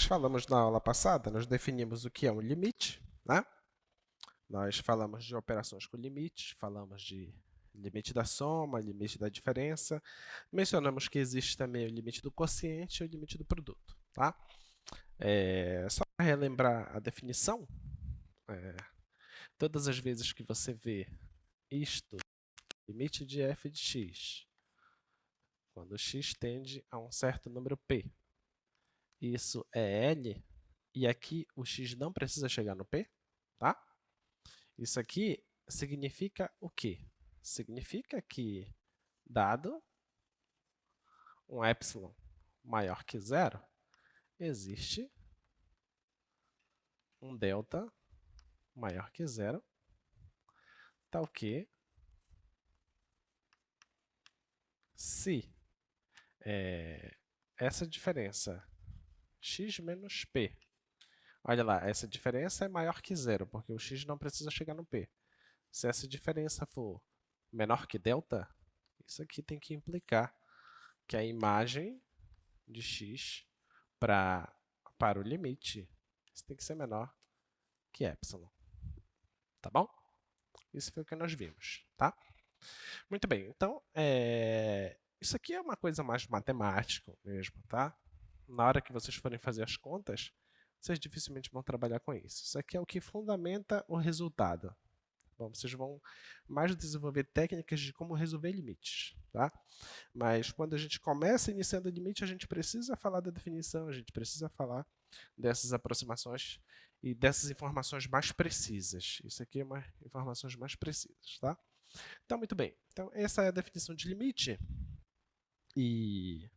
nós falamos na aula passada, nós definimos o que é um limite, né? Nós falamos de operações com limites, falamos de limite da soma, limite da diferença. Mencionamos que existe também o limite do quociente e o limite do produto, tá? Só para relembrar a definição, todas as vezes que você vê isto, limite de f de x, quando x tende a um certo número p, isso é L, e aqui o x não precisa chegar no P, tá? Isso aqui significa o quê? Significa que, dado um epsilon maior que zero, existe um delta maior que zero, tal que se essa diferença x menos p, olha lá, essa diferença é maior que zero, porque o x não precisa chegar no P. Se essa diferença for menor que delta, isso aqui tem que implicar que a imagem de x para o limite isso tem que ser menor que epsilon. Tá bom? Isso foi o que nós vimos, tá? Muito bem, então, isso aqui é uma coisa mais matemática mesmo, tá? Na hora que vocês forem fazer as contas, vocês dificilmente vão trabalhar com isso. Isso aqui é o que fundamenta o resultado. Bom, vocês vão mais desenvolver técnicas de como resolver limites, tá? Mas quando a gente começa iniciando o limite, a gente precisa falar da definição, a gente precisa falar dessas aproximações e dessas informações mais precisas. Isso aqui é uma informações mais precisas, tá? Então, muito bem. Então, essa é a definição de limite. E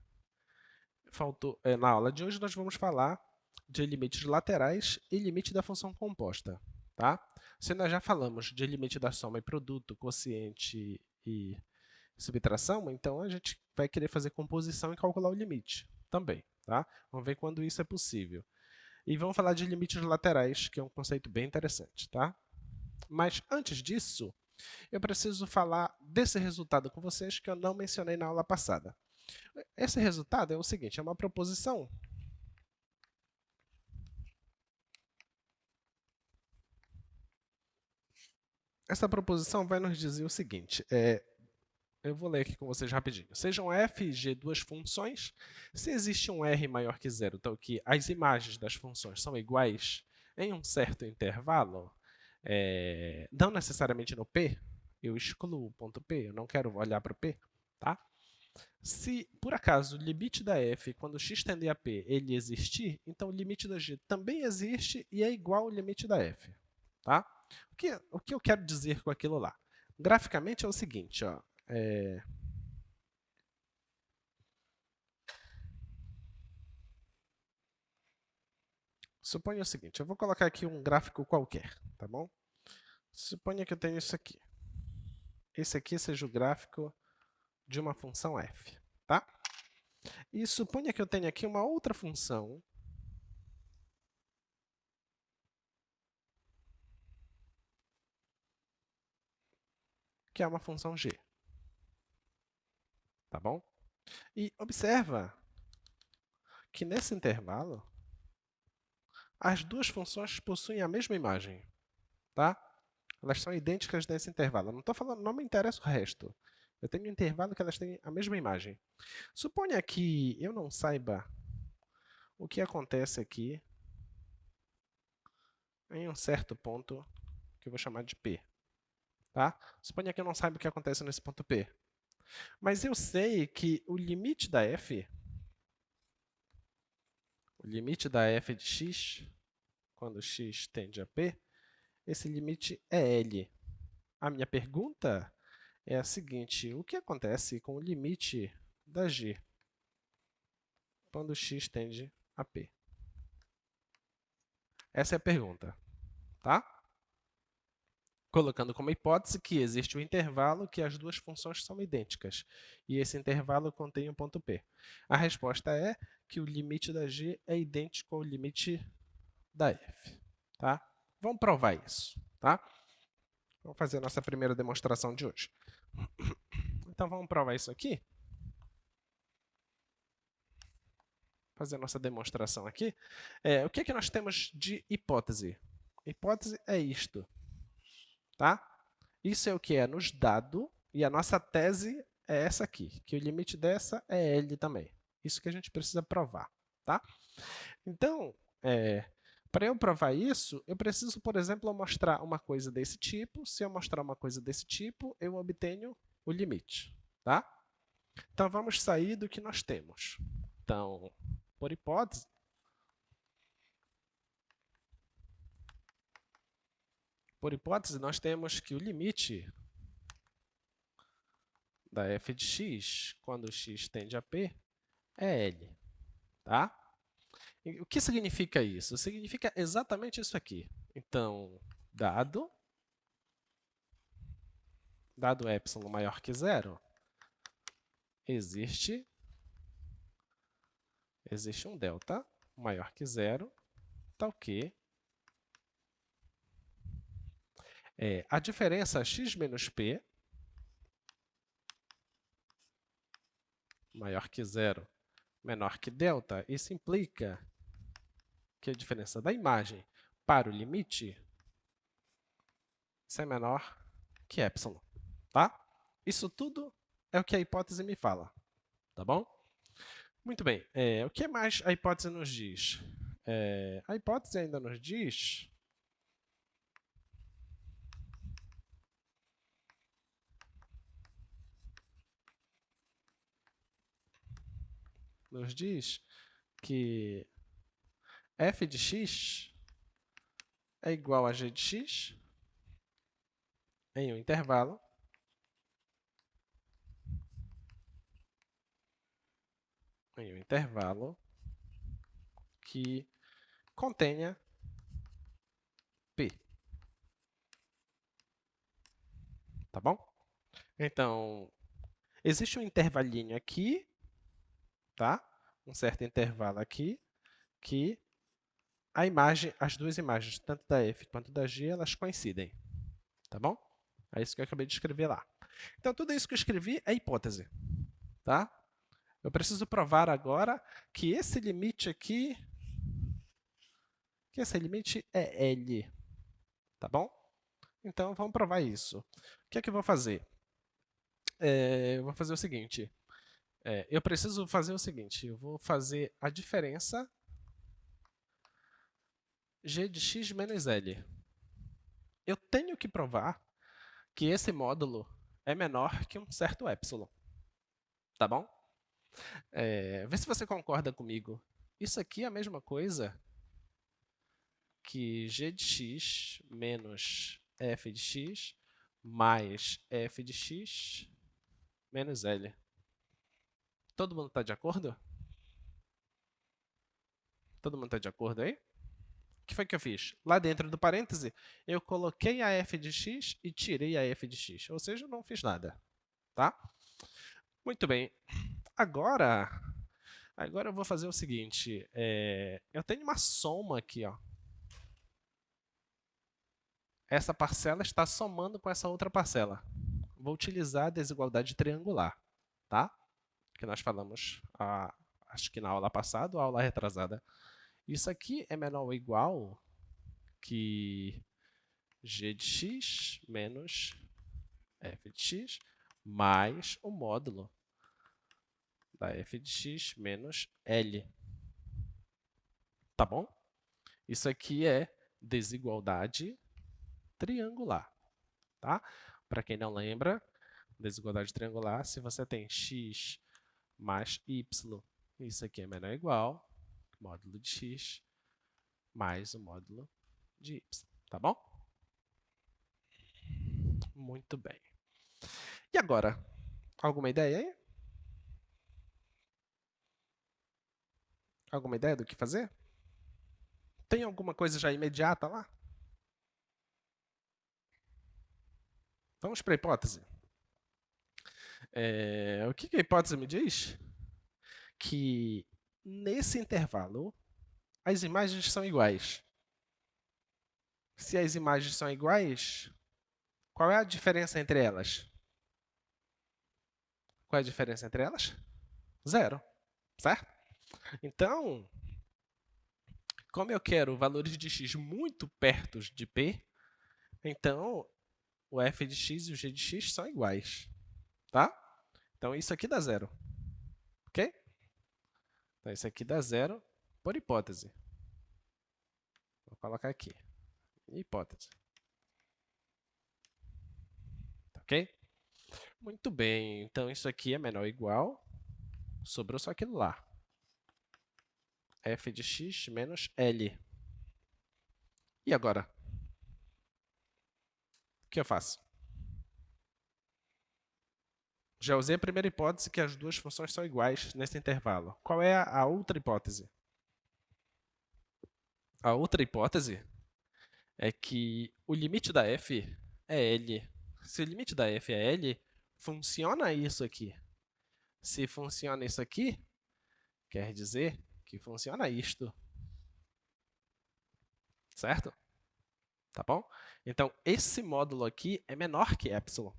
na aula de hoje nós vamos falar de limites laterais e limite da função composta, tá? Se nós já falamos de limite da soma e produto, quociente e subtração, então a gente vai querer fazer composição e calcular o limite também, tá? Vamos ver quando isso é possível. E vamos falar de limites laterais, que é um conceito bem interessante, tá? Mas antes disso, eu preciso falar desse resultado com vocês que eu não mencionei na aula passada. Esse resultado é o seguinte, é uma proposição. Essa proposição vai nos dizer o seguinte, eu vou ler aqui com vocês rapidinho. Sejam f e g duas funções, se existe um r maior que zero, então que as imagens das funções são iguais em um certo intervalo, não necessariamente no P, eu excluo o ponto P, eu não quero olhar para o P, tá? Se, por acaso, o limite da f, quando x tende a P, ele existir, então o limite da g também existe e é igual ao limite da f, tá? O que eu quero dizer com aquilo lá? Graficamente é o seguinte, ó, suponha o seguinte, eu vou colocar aqui um gráfico qualquer, tá bom? Suponha que eu tenho isso aqui. Esse aqui seja o gráfico de uma função f, tá? E suponha que eu tenha aqui uma outra função que é uma função g, tá bom? E observa que nesse intervalo as duas funções possuem a mesma imagem, tá? Elas são idênticas nesse intervalo. Eu não estou falando, não me interessa o resto. Eu tenho um intervalo que elas têm a mesma imagem. Suponha que eu não saiba o que acontece aqui em um certo ponto que eu vou chamar de P. Tá? Suponha que eu não saiba o que acontece nesse ponto P. Mas eu sei que o limite da f de x, quando x tende a P, esse limite é L. A minha pergunta é a seguinte, o que acontece com o limite da g quando x tende a P? Essa é a pergunta, tá? Colocando como hipótese que existe um intervalo que as duas funções são idênticas, e esse intervalo contém um ponto P. A resposta é que o limite da g é idêntico ao limite da f. Tá? Vamos provar isso. Tá? Vamos fazer a nossa primeira demonstração de hoje. Então, vamos provar isso aqui. fazer a nossa demonstração aqui. O que é que nós temos de hipótese? Hipótese é isto, tá? Isso é o que é nos dado, e a nossa tese é essa aqui, que o limite dessa é L também. Isso que a gente precisa provar, tá? Então, para eu provar isso, eu preciso, por exemplo, mostrar uma coisa desse tipo. Se eu mostrar uma coisa desse tipo, eu obtenho o limite, tá? Então, vamos sair do que nós temos. Então, por hipótese, nós temos que o limite da f de x, quando x tende a p, é L, tá? E o que significa isso? Significa exatamente isso aqui. Então, dado epsilon maior que zero, existe um delta maior que zero, tal que a diferença x menos p maior que zero, menor que delta. Isso implica que a diferença da imagem para o limite é menor que epsilon, tá? Isso tudo é o que a hipótese me fala, tá bom? Muito bem, o que mais a hipótese nos diz? A hipótese ainda nos diz que f de x é igual a g de x em um intervalo que contenha p. Tá bom? Então, existe um intervalinho aqui, tá? Um certo intervalo aqui, que as duas imagens, tanto da f quanto da g, elas coincidem. Tá bom? É isso que eu acabei de escrever lá. Então, tudo isso que eu escrevi é hipótese. Tá? Eu preciso provar agora que esse limite aqui, é L. Tá bom? Então, vamos provar isso. O que é que eu vou fazer? Eu vou fazer o seguinte. Eu preciso fazer o seguinte. Eu vou fazer a diferença g de x menos L. Eu tenho que provar que esse módulo é menor que um certo epsilon. Tá bom? Vê se você concorda comigo. Isso aqui é a mesma coisa que g de x menos f de x mais f de x menos L. Todo mundo está de acordo? Todo mundo está de acordo aí? O que foi que eu fiz? Lá dentro do parêntese, eu coloquei a f de x e tirei a f de x. Ou seja, eu não fiz nada. Tá? Muito bem. Agora eu vou fazer o seguinte. Eu tenho uma soma aqui. Ó. Essa parcela está somando com essa outra parcela. Vou utilizar a desigualdade triangular. Tá? Que nós falamos, acho que na aula passada ou aula retrasada. Isso aqui é menor ou igual que g de x menos f de x mais o módulo da f de x menos L. Tá bom? Isso aqui é desigualdade triangular. Tá? Para quem não lembra, desigualdade triangular, se você tem x mais y, isso aqui é menor ou igual módulo de x mais o módulo de y. Tá bom? Muito bem. E agora? Alguma ideia aí? Alguma ideia do que fazer? Tem alguma coisa já imediata lá? Vamos para a hipótese. O que a hipótese me diz? Que nesse intervalo, as imagens são iguais. Se as imagens são iguais, qual é a diferença entre elas? Qual é a diferença entre elas? Zero, certo? Então, como eu quero valores de x muito perto de p, então o f de x e o g de x são iguais, tá? Então, isso aqui dá zero, ok? Então, isso aqui dá zero por hipótese. Vou colocar aqui, hipótese. Ok? Muito bem, então isso aqui é menor ou igual, sobrou só aquilo lá. F de x menos L. E agora? O que eu faço? Já usei a primeira hipótese que as duas funções são iguais nesse intervalo. Qual é a outra hipótese? A outra hipótese é que o limite da f é L. Se o limite da f é L, funciona isso aqui. Se funciona isso aqui, quer dizer que funciona isto. Certo? Tá bom? Então, esse módulo aqui é menor que epsilon.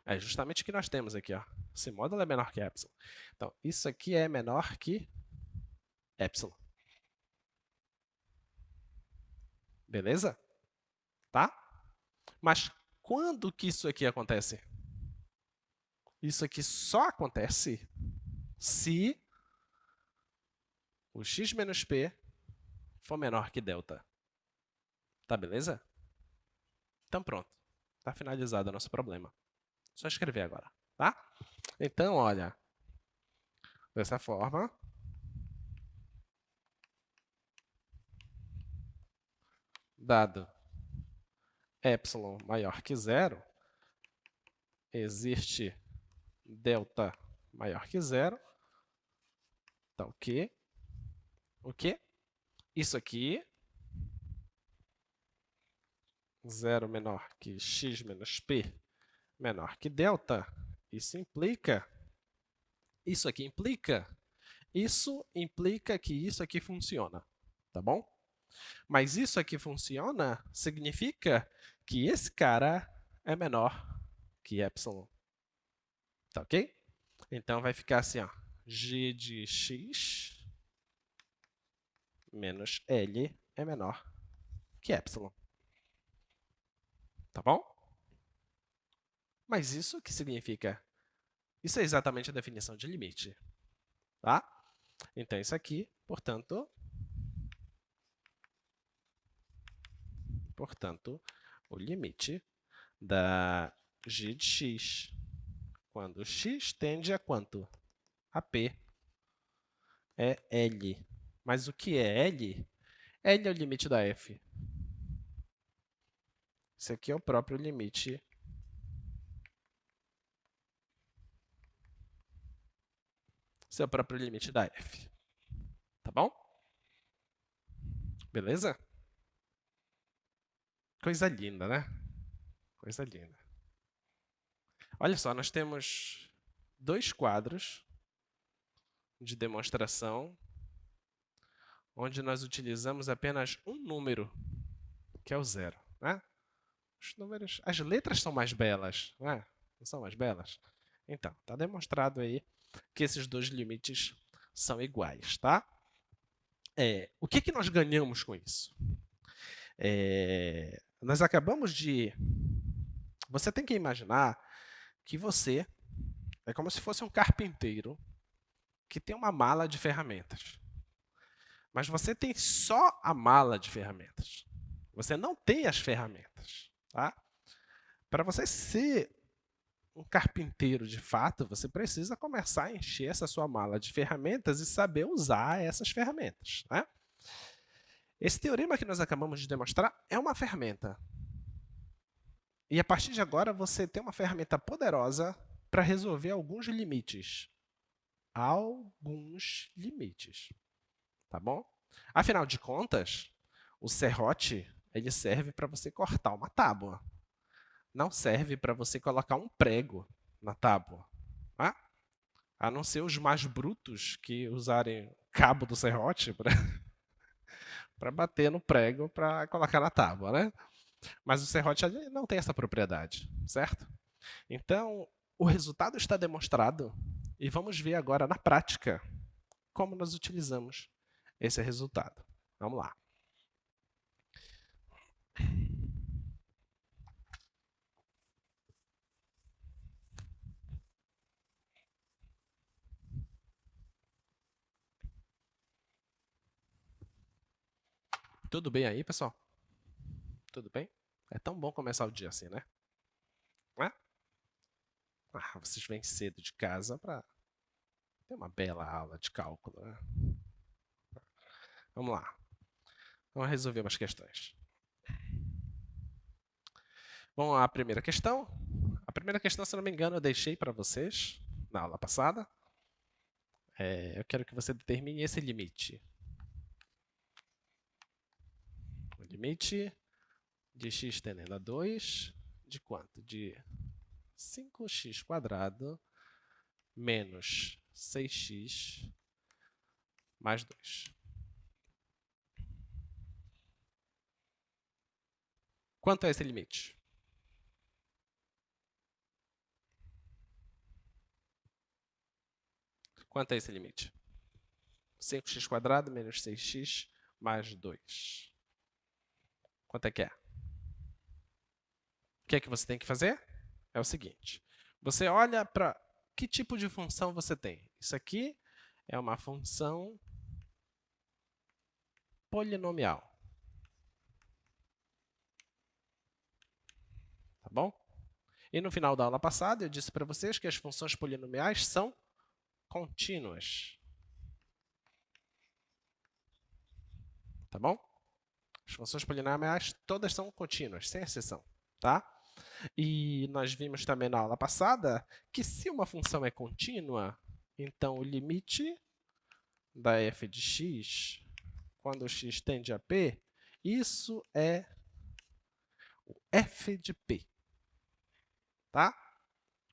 É justamente o que nós temos aqui. Ó. Esse módulo é menor que epsilon. Então, isso aqui é menor que epsilon. Beleza? Tá? Mas quando que isso aqui acontece? Isso aqui só acontece se o x menos p for menor que delta. Tá beleza? Então pronto. Está finalizado o nosso problema. Só escrever agora, tá? Então, olha, dessa forma, dado epsilon maior que zero, existe delta maior que zero, tá ok? O quê? Isso aqui, 0 menor que x menos p menor que delta, isso implica que isso aqui funciona, tá bom? Mas isso aqui funciona significa que esse cara é menor que epsilon, tá ok? Então vai ficar assim, ó, g de x menos L é menor que epsilon. Tá bom? Mas isso o que significa? Isso é exatamente a definição de limite. Tá? Então, isso aqui, portanto, o limite da g de x, quando x tende a quanto? A p, é L. Mas o que é L? L é o limite da f. Esse aqui é o próprio limite da f. Tá bom? Beleza? Coisa linda, né? Coisa linda. Olha só, nós temos 2 quadros de demonstração onde nós utilizamos apenas um número, que é o zero. Né? Os números, as letras são mais belas, não é? Não são mais belas? Então, está demonstrado aí que esses dois limites são iguais, tá? O que nós ganhamos com isso? Nós acabamos de... Você tem que imaginar que você é como se fosse um carpinteiro que tem uma mala de ferramentas. Mas você tem só a mala de ferramentas. Você não tem as ferramentas. Tá? Para você ser um carpinteiro de fato, você precisa começar a encher essa sua mala de ferramentas e saber usar essas ferramentas. Né? Esse teorema que nós acabamos de demonstrar é uma ferramenta. E a partir de agora você tem uma ferramenta poderosa para resolver alguns limites. Alguns limites. Tá bom? Afinal de contas, o serrote ele serve para você cortar uma tábua. Não serve para você colocar um prego na tábua. Tá? A não ser os mais brutos que usarem o cabo do serrote para bater no prego para colocar na tábua. Né? Mas o serrote não tem essa propriedade, certo? Então, o resultado está demonstrado e vamos ver agora na prática como nós utilizamos esse resultado. Vamos lá. Tudo bem aí, pessoal? Tudo bem? É tão bom começar o dia assim, né? Não é? Vocês vêm cedo de casa para ter uma bela aula de cálculo, né? Vamos lá. Vamos resolver umas questões. Bom, a primeira questão. A primeira questão, se não me engano, eu deixei para vocês na aula passada. Eu quero que você determine esse limite. O limite de x tendendo a 2 de quanto? De 5x² menos 6x mais 2. Quanto é esse limite? Quanto é esse limite? 5x² menos 6x mais 2. Quanto é que é? O que é que você tem que fazer? É o seguinte. Você olha para que tipo de função você tem. Isso aqui é uma função polinomial. Tá bom? E no final da aula passada eu disse para vocês que as funções polinomiais são contínuas. Tá bom? As funções polinomiais todas são contínuas, sem exceção. Tá? E nós vimos também na aula passada que se uma função é contínua, então o limite da f de x, quando x tende a p, isso é o f de p. Tá?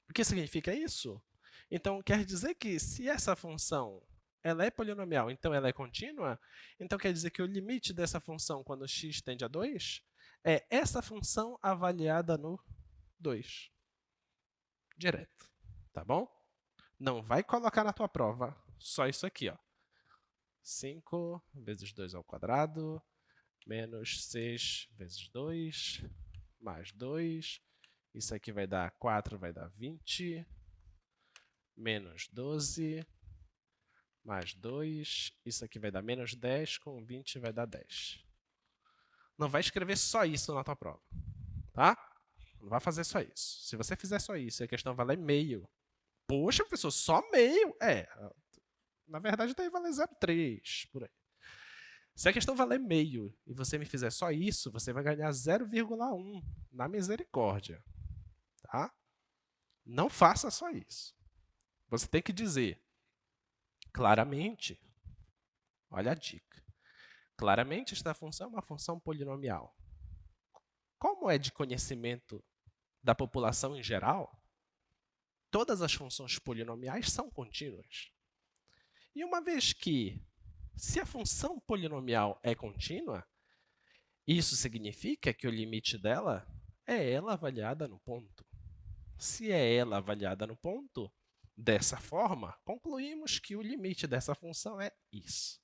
O que significa isso? Então, quer dizer que se essa função ela é polinomial, então ela é contínua, então quer dizer que o limite dessa função quando x tende a 2 é essa função avaliada no 2. Direto. Tá bom? Não vai colocar na tua prova só isso aqui, ó. 5 vezes 2 ao quadrado, menos 6 vezes 2, mais 2. Isso aqui vai dar 4, vai dar 20, menos 12, mais 2. Isso aqui vai dar menos 10, com 20 vai dar 10. Não vai escrever só isso na tua prova, tá? Não vai fazer só isso. Se você fizer só isso e a questão valer meio, poxa, professor, só meio? Na verdade deve valer 0,3, por aí. Se a questão valer meio e você me fizer só isso, você vai ganhar 0,1 na misericórdia. Tá? Não faça só isso. Você tem que dizer claramente, olha a dica, claramente esta função é uma função polinomial. Como é de conhecimento da população em geral, todas as funções polinomiais são contínuas. E uma vez que, se a função polinomial é contínua, isso significa que o limite dela é ela avaliada no ponto. Se é ela avaliada no ponto, dessa forma, concluímos que o limite dessa função é isso.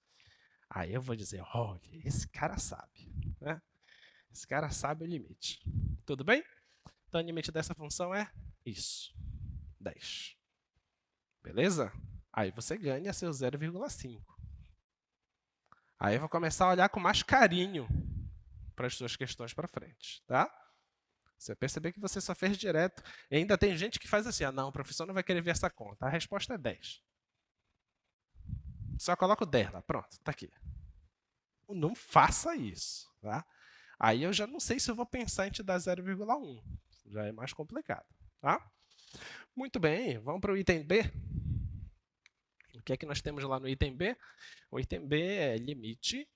Aí eu vou dizer, olha, esse cara sabe. Né? Esse cara sabe o limite. Tudo bem? Então, o limite dessa função é isso, 10. Beleza? Aí você ganha seu 0,5. Aí eu vou começar a olhar com mais carinho para as suas questões para frente, tá? Você vai perceber que você só fez direto. E ainda tem gente que faz assim, não, o professor não vai querer ver essa conta. A resposta é 10. Só coloca o 10 lá, pronto, está aqui. Não faça isso, tá? Aí eu já não sei se eu vou pensar em te dar 0,1. Já é mais complicado, tá? Muito bem, vamos para o item B. O que é que nós temos lá no item B? O item B é limite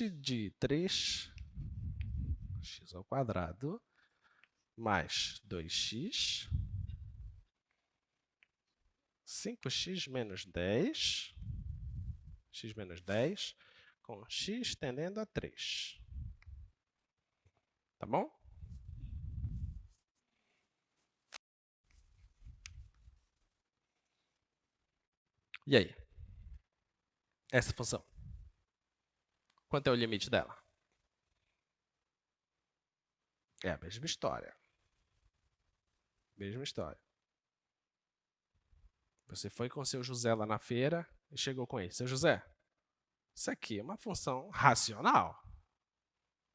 de 3x² mais 2x, 5x menos 10, x menos 10, com x tendendo a 3. Tá bom? E aí? Essa função. Quanto é o limite dela? É a mesma história. Mesma história. Você foi com o seu José lá na feira e chegou com ele. Seu José, isso aqui é uma função racional.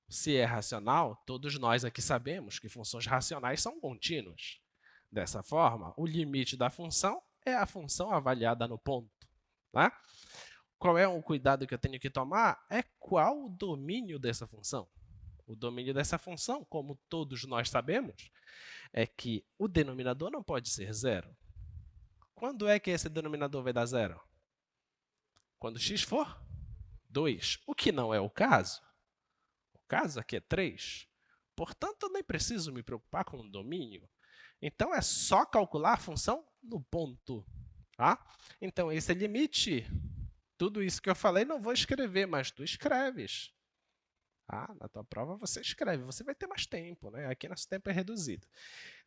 Se é racional, todos nós aqui sabemos que funções racionais são contínuas. Dessa forma, o limite da função é a função avaliada no ponto. Tá? Qual é o cuidado que eu tenho que tomar? É qual o domínio dessa função. O domínio dessa função, como todos nós sabemos, é que o denominador não pode ser zero. Quando é que esse denominador vai dar zero? Quando x for 2, o que não é o caso. O caso aqui é 3. Portanto, eu nem preciso me preocupar com o domínio. Então, é só calcular a função no ponto. Tá? Então, esse é limite. Tudo isso que eu falei não vou escrever, mas tu escreves. Ah, na tua prova você escreve, você vai ter mais tempo, né? Aqui nosso tempo é reduzido.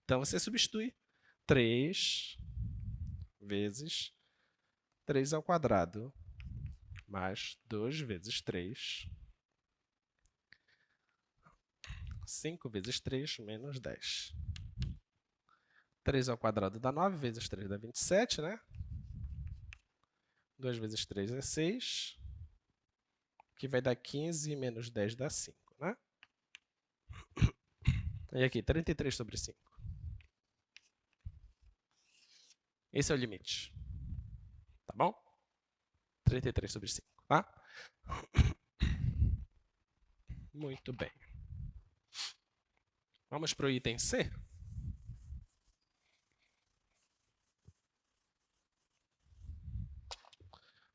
Então você substitui 3 vezes 3 ao quadrado mais 2 vezes 3. 5 vezes 3 menos 10. 3 ao quadrado dá 9, vezes 3 dá 27, né? 2 vezes 3 é 6, que vai dar 15 menos 10 dá 5, né? E aqui, 33 sobre 5. Esse é o limite. Tá bom? 33 sobre 5, tá? Muito bem. Vamos para o item C?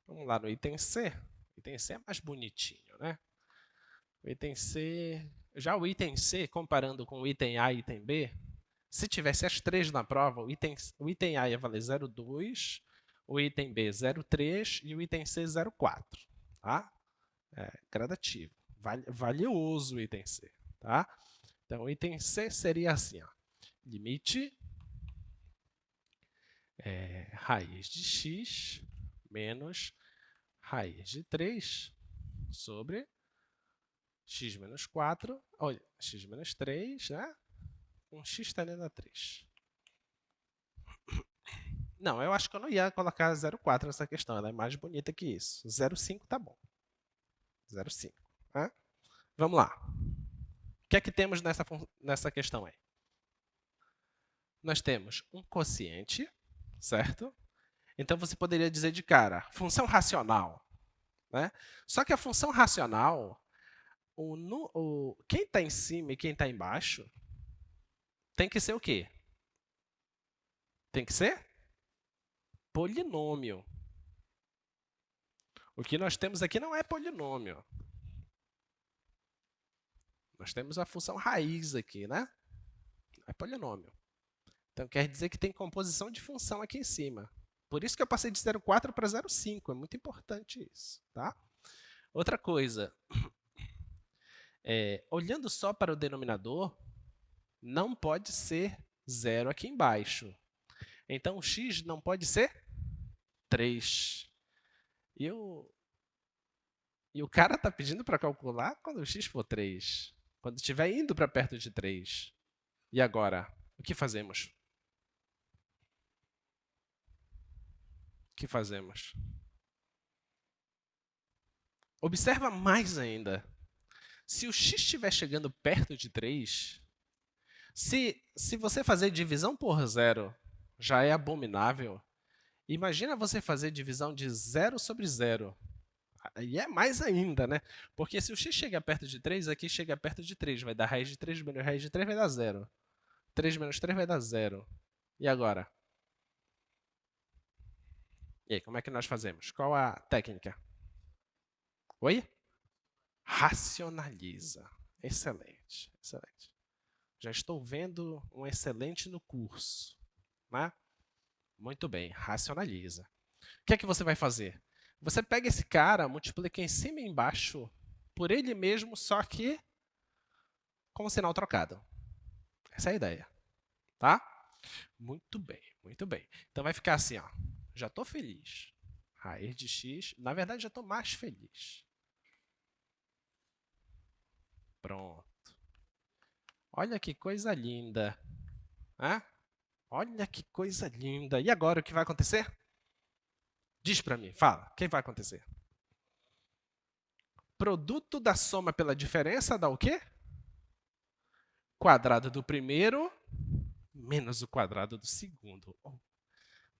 Vamos lá no item C. O item C é mais bonitinho, né? O item C... Já o item C, comparando com o item A e item B, se tivesse as três na prova, o item A ia valer 0,2, o item B 0,3 e o item C 0,4. Tá? É gradativo. Valioso o item C. Tá? Então, o item C seria assim. Ó. Limite raiz de x menos raiz de 3 sobre x menos 4, olha, x menos 3, né? Com x tendendo a 3. Não, eu acho que eu não ia colocar 0,4 nessa questão, ela é mais bonita que isso. 0,5 tá bom. 0,5. Né? Vamos lá. O que é que temos nessa questão aí? Nós temos um quociente, certo? Então você poderia dizer de cara, função racional. Né? Só que a função racional, quem está em cima e quem está embaixo, tem que ser o quê? Tem que ser polinômio. O que nós temos aqui não é polinômio. Nós temos a função raiz aqui, né? É polinômio. Então quer dizer que tem composição de função aqui em cima. Por isso que eu passei de 0,4 para 0,5. É muito importante isso, tá? Outra coisa. Olhando só para o denominador, não pode ser 0 aqui embaixo. Então, o x não pode ser 3. E o cara está pedindo para calcular quando o x for 3. Quando estiver indo para perto de 3. E agora, o que fazemos? O que fazemos? Observa mais ainda. Se o x estiver chegando perto de 3, se você fazer divisão por 0 já é abominável, imagina você fazer divisão de 0 sobre 0. E é mais ainda, né? Porque se o x chega perto de 3, aqui chega perto de 3. Vai dar raiz de 3 menos raiz de 3 vai dar 0. 3 menos 3 vai dar 0. E agora? E aí, como é que nós fazemos? Qual a técnica? Oi? Racionaliza. Excelente, excelente. Já estou vendo um excelente no curso. Né? Muito bem, racionaliza. O que é que você vai fazer? Você pega esse cara, multiplica em cima e embaixo por ele mesmo, só que com o sinal trocado. Essa é a ideia. Tá? Muito bem, muito bem. Então vai ficar assim, ó. Já estou feliz. raiz de x. Na verdade, já estou mais feliz. Pronto. Olha que coisa linda. Hã? Olha que coisa linda. E agora, o que vai acontecer? Diz para mim, fala. O que vai acontecer? Produto da soma pela diferença dá o quê? Quadrado do primeiro menos o quadrado do segundo. Oh,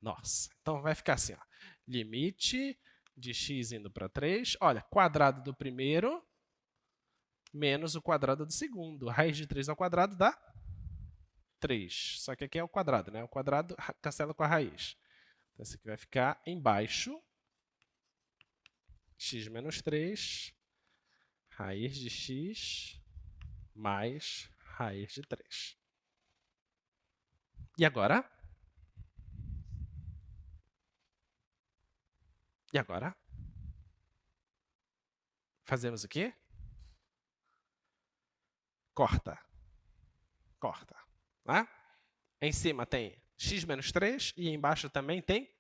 nossa, então vai ficar assim, ó. Limite de x indo para 3. Olha, quadrado do primeiro menos o quadrado do segundo. Raiz de 3 ao quadrado dá 3. Só que aqui é o quadrado, né? O quadrado cancela com a raiz. Então, esse aqui vai ficar embaixo. X menos 3, raiz de x mais raiz de 3. E agora? E agora? Fazemos o quê? Corta. Corta. Né? Em cima tem x menos 3 e embaixo também tem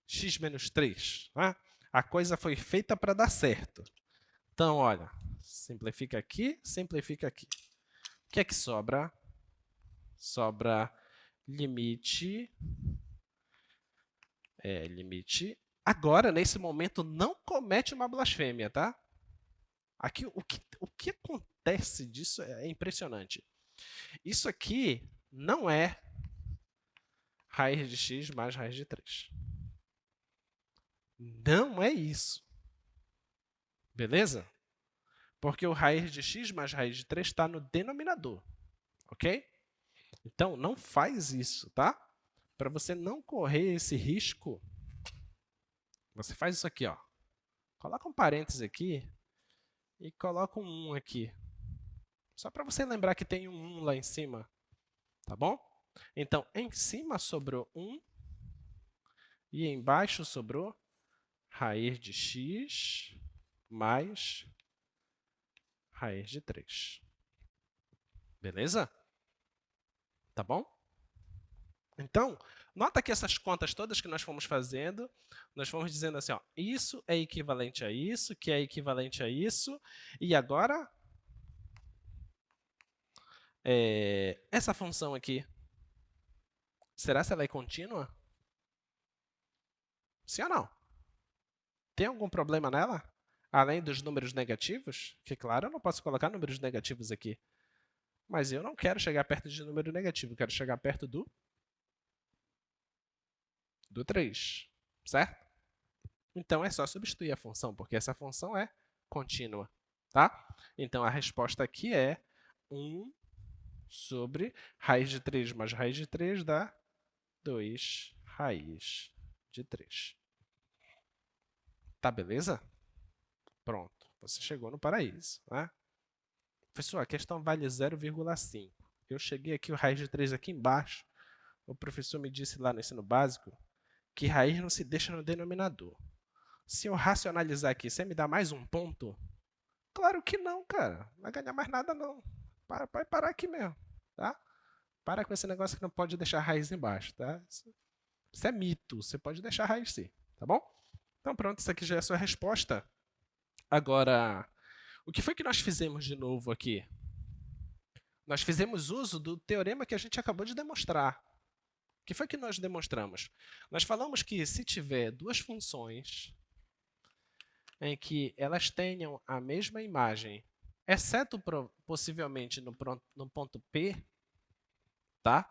x menos 3. Né? A coisa foi feita para dar certo. Então, olha, simplifica aqui, simplifica aqui. O que é que sobra? Sobra limite. Limite. Agora, nesse momento, não comete uma blasfêmia, tá? Aqui, o que acontece disso é impressionante. Isso aqui não é raiz de x mais raiz de 3. Não é isso. Beleza? Porque o raiz de x mais raiz de 3 está no denominador. Ok? Então, não faz isso, tá? Para você não correr esse risco, você faz isso aqui, ó. Coloca um parênteses aqui e coloca um 1 aqui. Só para você lembrar que tem um 1 lá em cima. Tá bom? Então, em cima sobrou 1 e embaixo sobrou raiz de x mais raiz de 3. Beleza? Tá bom? Então, nota que essas contas todas que nós fomos fazendo, nós fomos dizendo assim, ó, isso é equivalente a isso, que é equivalente a isso, e agora, essa função aqui, será que ela é contínua? Sim ou não? Tem algum problema nela? Além dos números negativos? Que, claro, eu não posso colocar números negativos aqui. Mas eu não quero chegar perto de número negativo, eu quero chegar perto do 3, certo? Então, é só substituir a função, porque essa função é contínua, tá? Então, a resposta aqui é 1 sobre raiz de 3 mais raiz de 3 dá 2 raiz de 3. Tá beleza? Pronto, você chegou no paraíso, né? Professor, a questão vale 0,5. Eu cheguei aqui, o raiz de 3 aqui embaixo. O professor me disse lá no ensino básico que raiz não se deixa no denominador. Se eu racionalizar aqui, você me dá mais um ponto? Claro que não, cara. Não vai ganhar mais nada, não. Pode parar aqui mesmo, tá? Para com esse negócio que não pode deixar a raiz embaixo, tá? Isso é mito. Você pode deixar a raiz sim, tá bom? Então pronto, isso aqui já é a sua resposta. Agora, o que foi que nós fizemos de novo aqui? Nós fizemos uso do teorema que a gente acabou de demonstrar. O que foi que nós demonstramos? Nós falamos que se tiver duas funções em que elas tenham a mesma imagem, exceto possivelmente no ponto P, tá?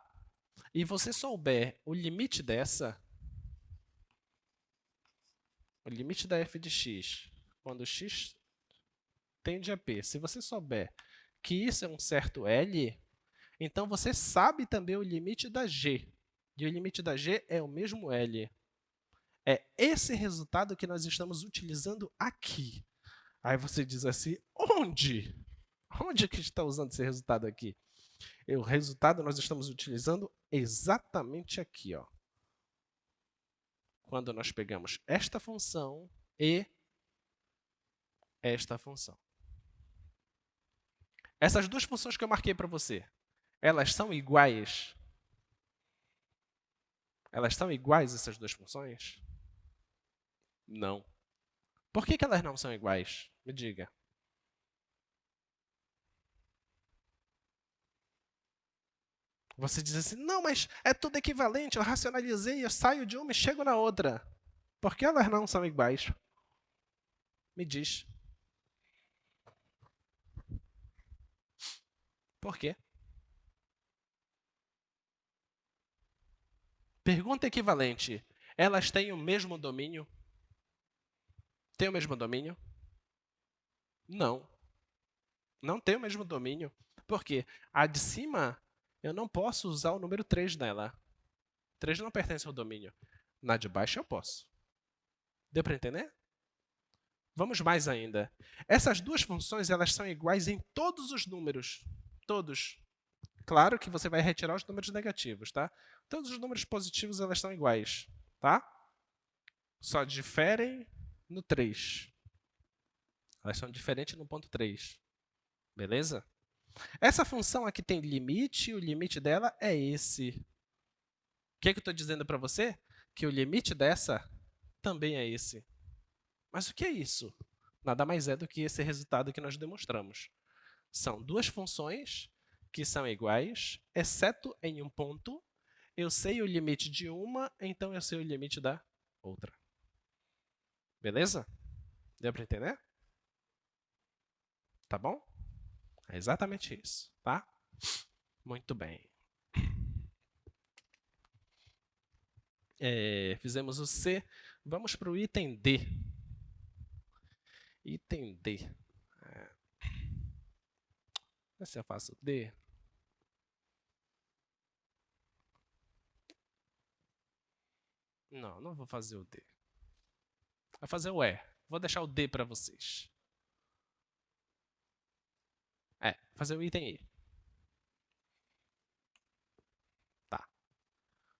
E você souber o limite dessa, o limite da f de x, quando x tende a P, se você souber que isso é um certo L, então você sabe também o limite da G. E o limite da G é o mesmo L. É esse resultado que nós estamos utilizando aqui. Aí você diz assim, onde? Onde que está usando esse resultado aqui? O resultado nós estamos utilizando exatamente aqui, ó. Quando nós pegamos esta função e esta função. Essas duas funções que eu marquei para você, elas são iguais? Elas são iguais, essas duas funções? Não. Por que elas não são iguais? Me diga. Você diz assim, não, mas é tudo equivalente, eu racionalizei, eu saio de uma e chego na outra. Por que elas não são iguais? Me diz. Por quê? Pergunta equivalente. Elas têm o mesmo domínio? Têm o mesmo domínio? Não. Não tem o mesmo domínio. Por quê? A de cima, eu não posso usar o número 3 nela. 3 não pertence ao domínio. Na de baixo eu posso. Deu para entender? Vamos mais ainda. Essas duas funções elas são iguais em todos os números. Todos. Claro que você vai retirar os números negativos, tá? Todos os números positivos elas são iguais, tá? Só diferem no 3. Elas são diferentes no ponto 3. Beleza? Essa função aqui tem limite, e o limite dela é esse. O que eu estou dizendo para você? Que o limite dessa também é esse. Mas o que é isso? Nada mais é do que esse resultado que nós demonstramos. São duas funções que são iguais, exceto em um ponto. Eu sei o limite de uma, então eu sei o limite da outra. Beleza? Deu para entender? Tá bom? É exatamente isso, tá? Muito bem. Fizemos o C. Vamos para o item D. Item D. Vê se eu faço D. Não, não vou fazer o D. Vou fazer o E. Vou deixar o D para vocês. Fazer o item E. Tá.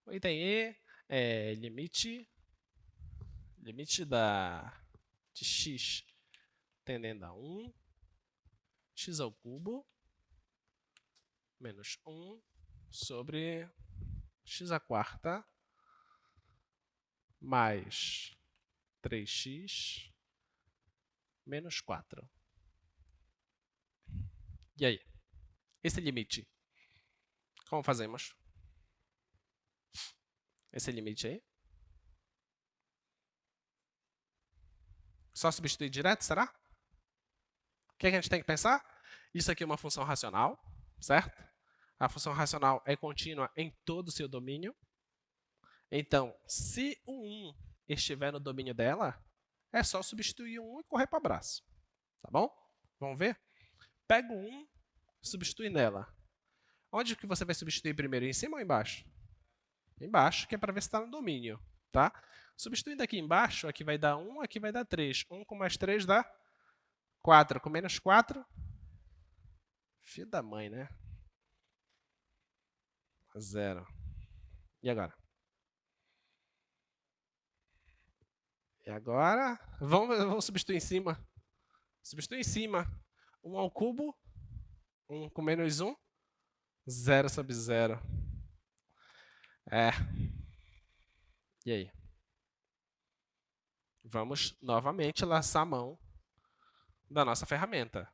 O item E é limite de x tendendo a 1, x ao cubo, menos 1 sobre x à quarta, mais 3x, menos 4. E aí? Esse limite, como fazemos? Esse limite aí? Só substituir direto, será? O que a gente tem que pensar? Isso aqui é uma função racional, certo? A função racional é contínua em todo o seu domínio. Então, se o 1 estiver no domínio dela, é só substituir o 1 e correr para o abraço. Tá bom? Vamos ver? Pega o 1, substitui nela. Onde que você vai substituir primeiro? Em cima ou embaixo? Embaixo, que é para ver se está no domínio. Tá? Substituindo aqui embaixo, aqui vai dar 1, aqui vai dar 3. 1 com mais 3 dá 4. Com menos 4, filho da mãe, né? 0. E agora? E agora, vamos substituir em cima. Substituir em cima. 1 ao cubo, 1 com menos 1, 0 sobre 0. E aí? Vamos novamente laçar a mão da nossa ferramenta,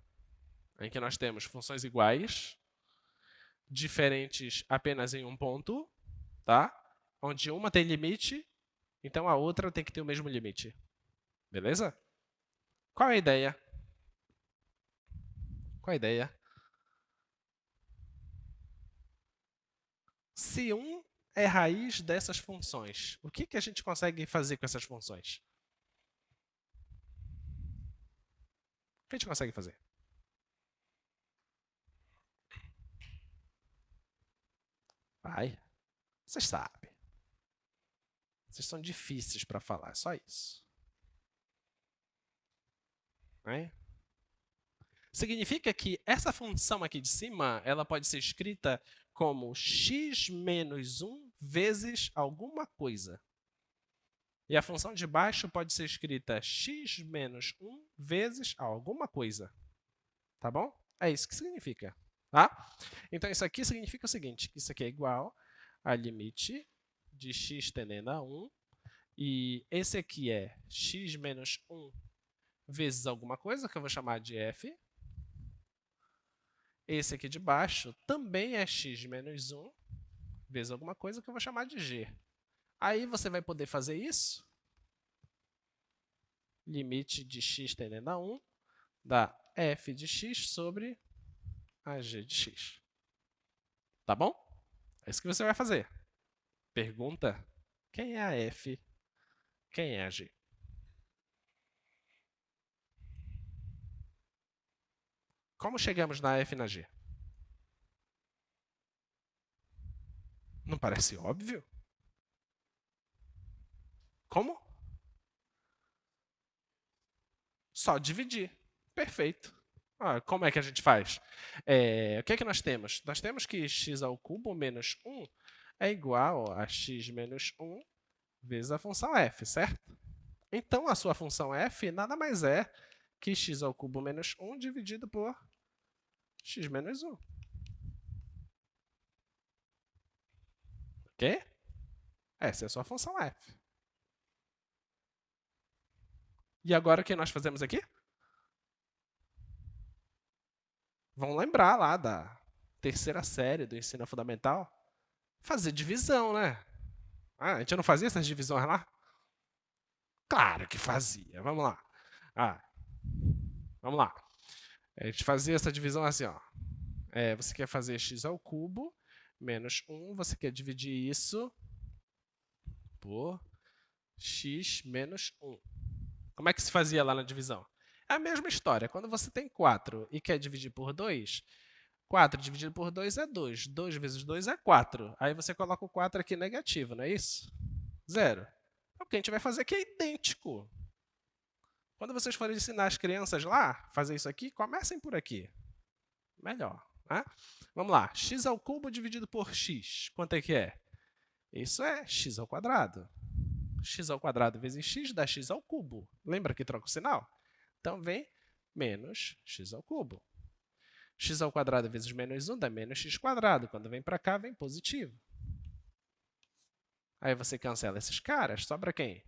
em que nós temos funções iguais, diferentes apenas em um ponto, tá? Onde uma tem limite, então a outra tem que ter o mesmo limite. Beleza? Qual é a ideia? Qual é a ideia? Se 1 é raiz dessas funções, o que a gente consegue fazer com essas funções? O que a gente consegue fazer? Vai. Vocês sabem. Vocês são difíceis para falar, é só isso. Significa que essa função aqui de cima, ela pode ser escrita como x menos 1 vezes alguma coisa. E a função de baixo pode ser escrita x menos 1 vezes alguma coisa. Tá bom? É isso que significa. Tá? Então, isso aqui significa o seguinte, que isso aqui é igual a limite de x tendendo a 1 E esse aqui é x menos 1 vezes alguma coisa, que eu vou chamar de f. Esse aqui de baixo também é x menos 1 vezes alguma coisa, que eu vou chamar de g. Aí você vai poder fazer isso. Limite de x tendendo a 1 dá f de x sobre a g de x. Tá bom? É isso que você vai fazer. Pergunta: quem é a f? Quem é a g? Como chegamos na f e na g? Não parece óbvio? Como? Só dividir. Perfeito. Como é que a gente faz? O que é que nós temos? Nós temos que x ao cubo menos 1 é igual a x menos 1 vezes a função f, certo? Então, a sua função f nada mais é que x ao cubo menos 1 dividido por x menos 1. Ok? Essa é a sua função f. E agora o que nós fazemos aqui? Vão lembrar lá da terceira série do ensino fundamental? Fazer divisão, né? A gente não fazia essas divisões lá? Claro que fazia. Vamos lá. Vamos lá. A gente fazia essa divisão assim, ó. Você quer fazer x ao cubo menos 1, você quer dividir isso por x menos 1. Como é que se fazia lá na divisão? É a mesma história. Quando você tem 4 e quer dividir por 2, 4 dividido por 2 é 2. 2 vezes 2 é 4. Aí você coloca o 4 aqui negativo, não é isso? 0. O que a gente vai fazer aqui é idêntico. Quando vocês forem ensinar as crianças lá a fazer isso aqui, comecem por aqui. Melhor. Né? Vamos lá. X ao cubo dividido por x. Quanto é que é? Isso é x ao quadrado. X ao quadrado vezes x dá x ao cubo. Lembra que troca o sinal? Então, vem menos x ao cubo. X ao quadrado vezes menos 1 dá menos x quadrado. Quando vem para cá, vem positivo. Aí você cancela esses caras, sobra quem?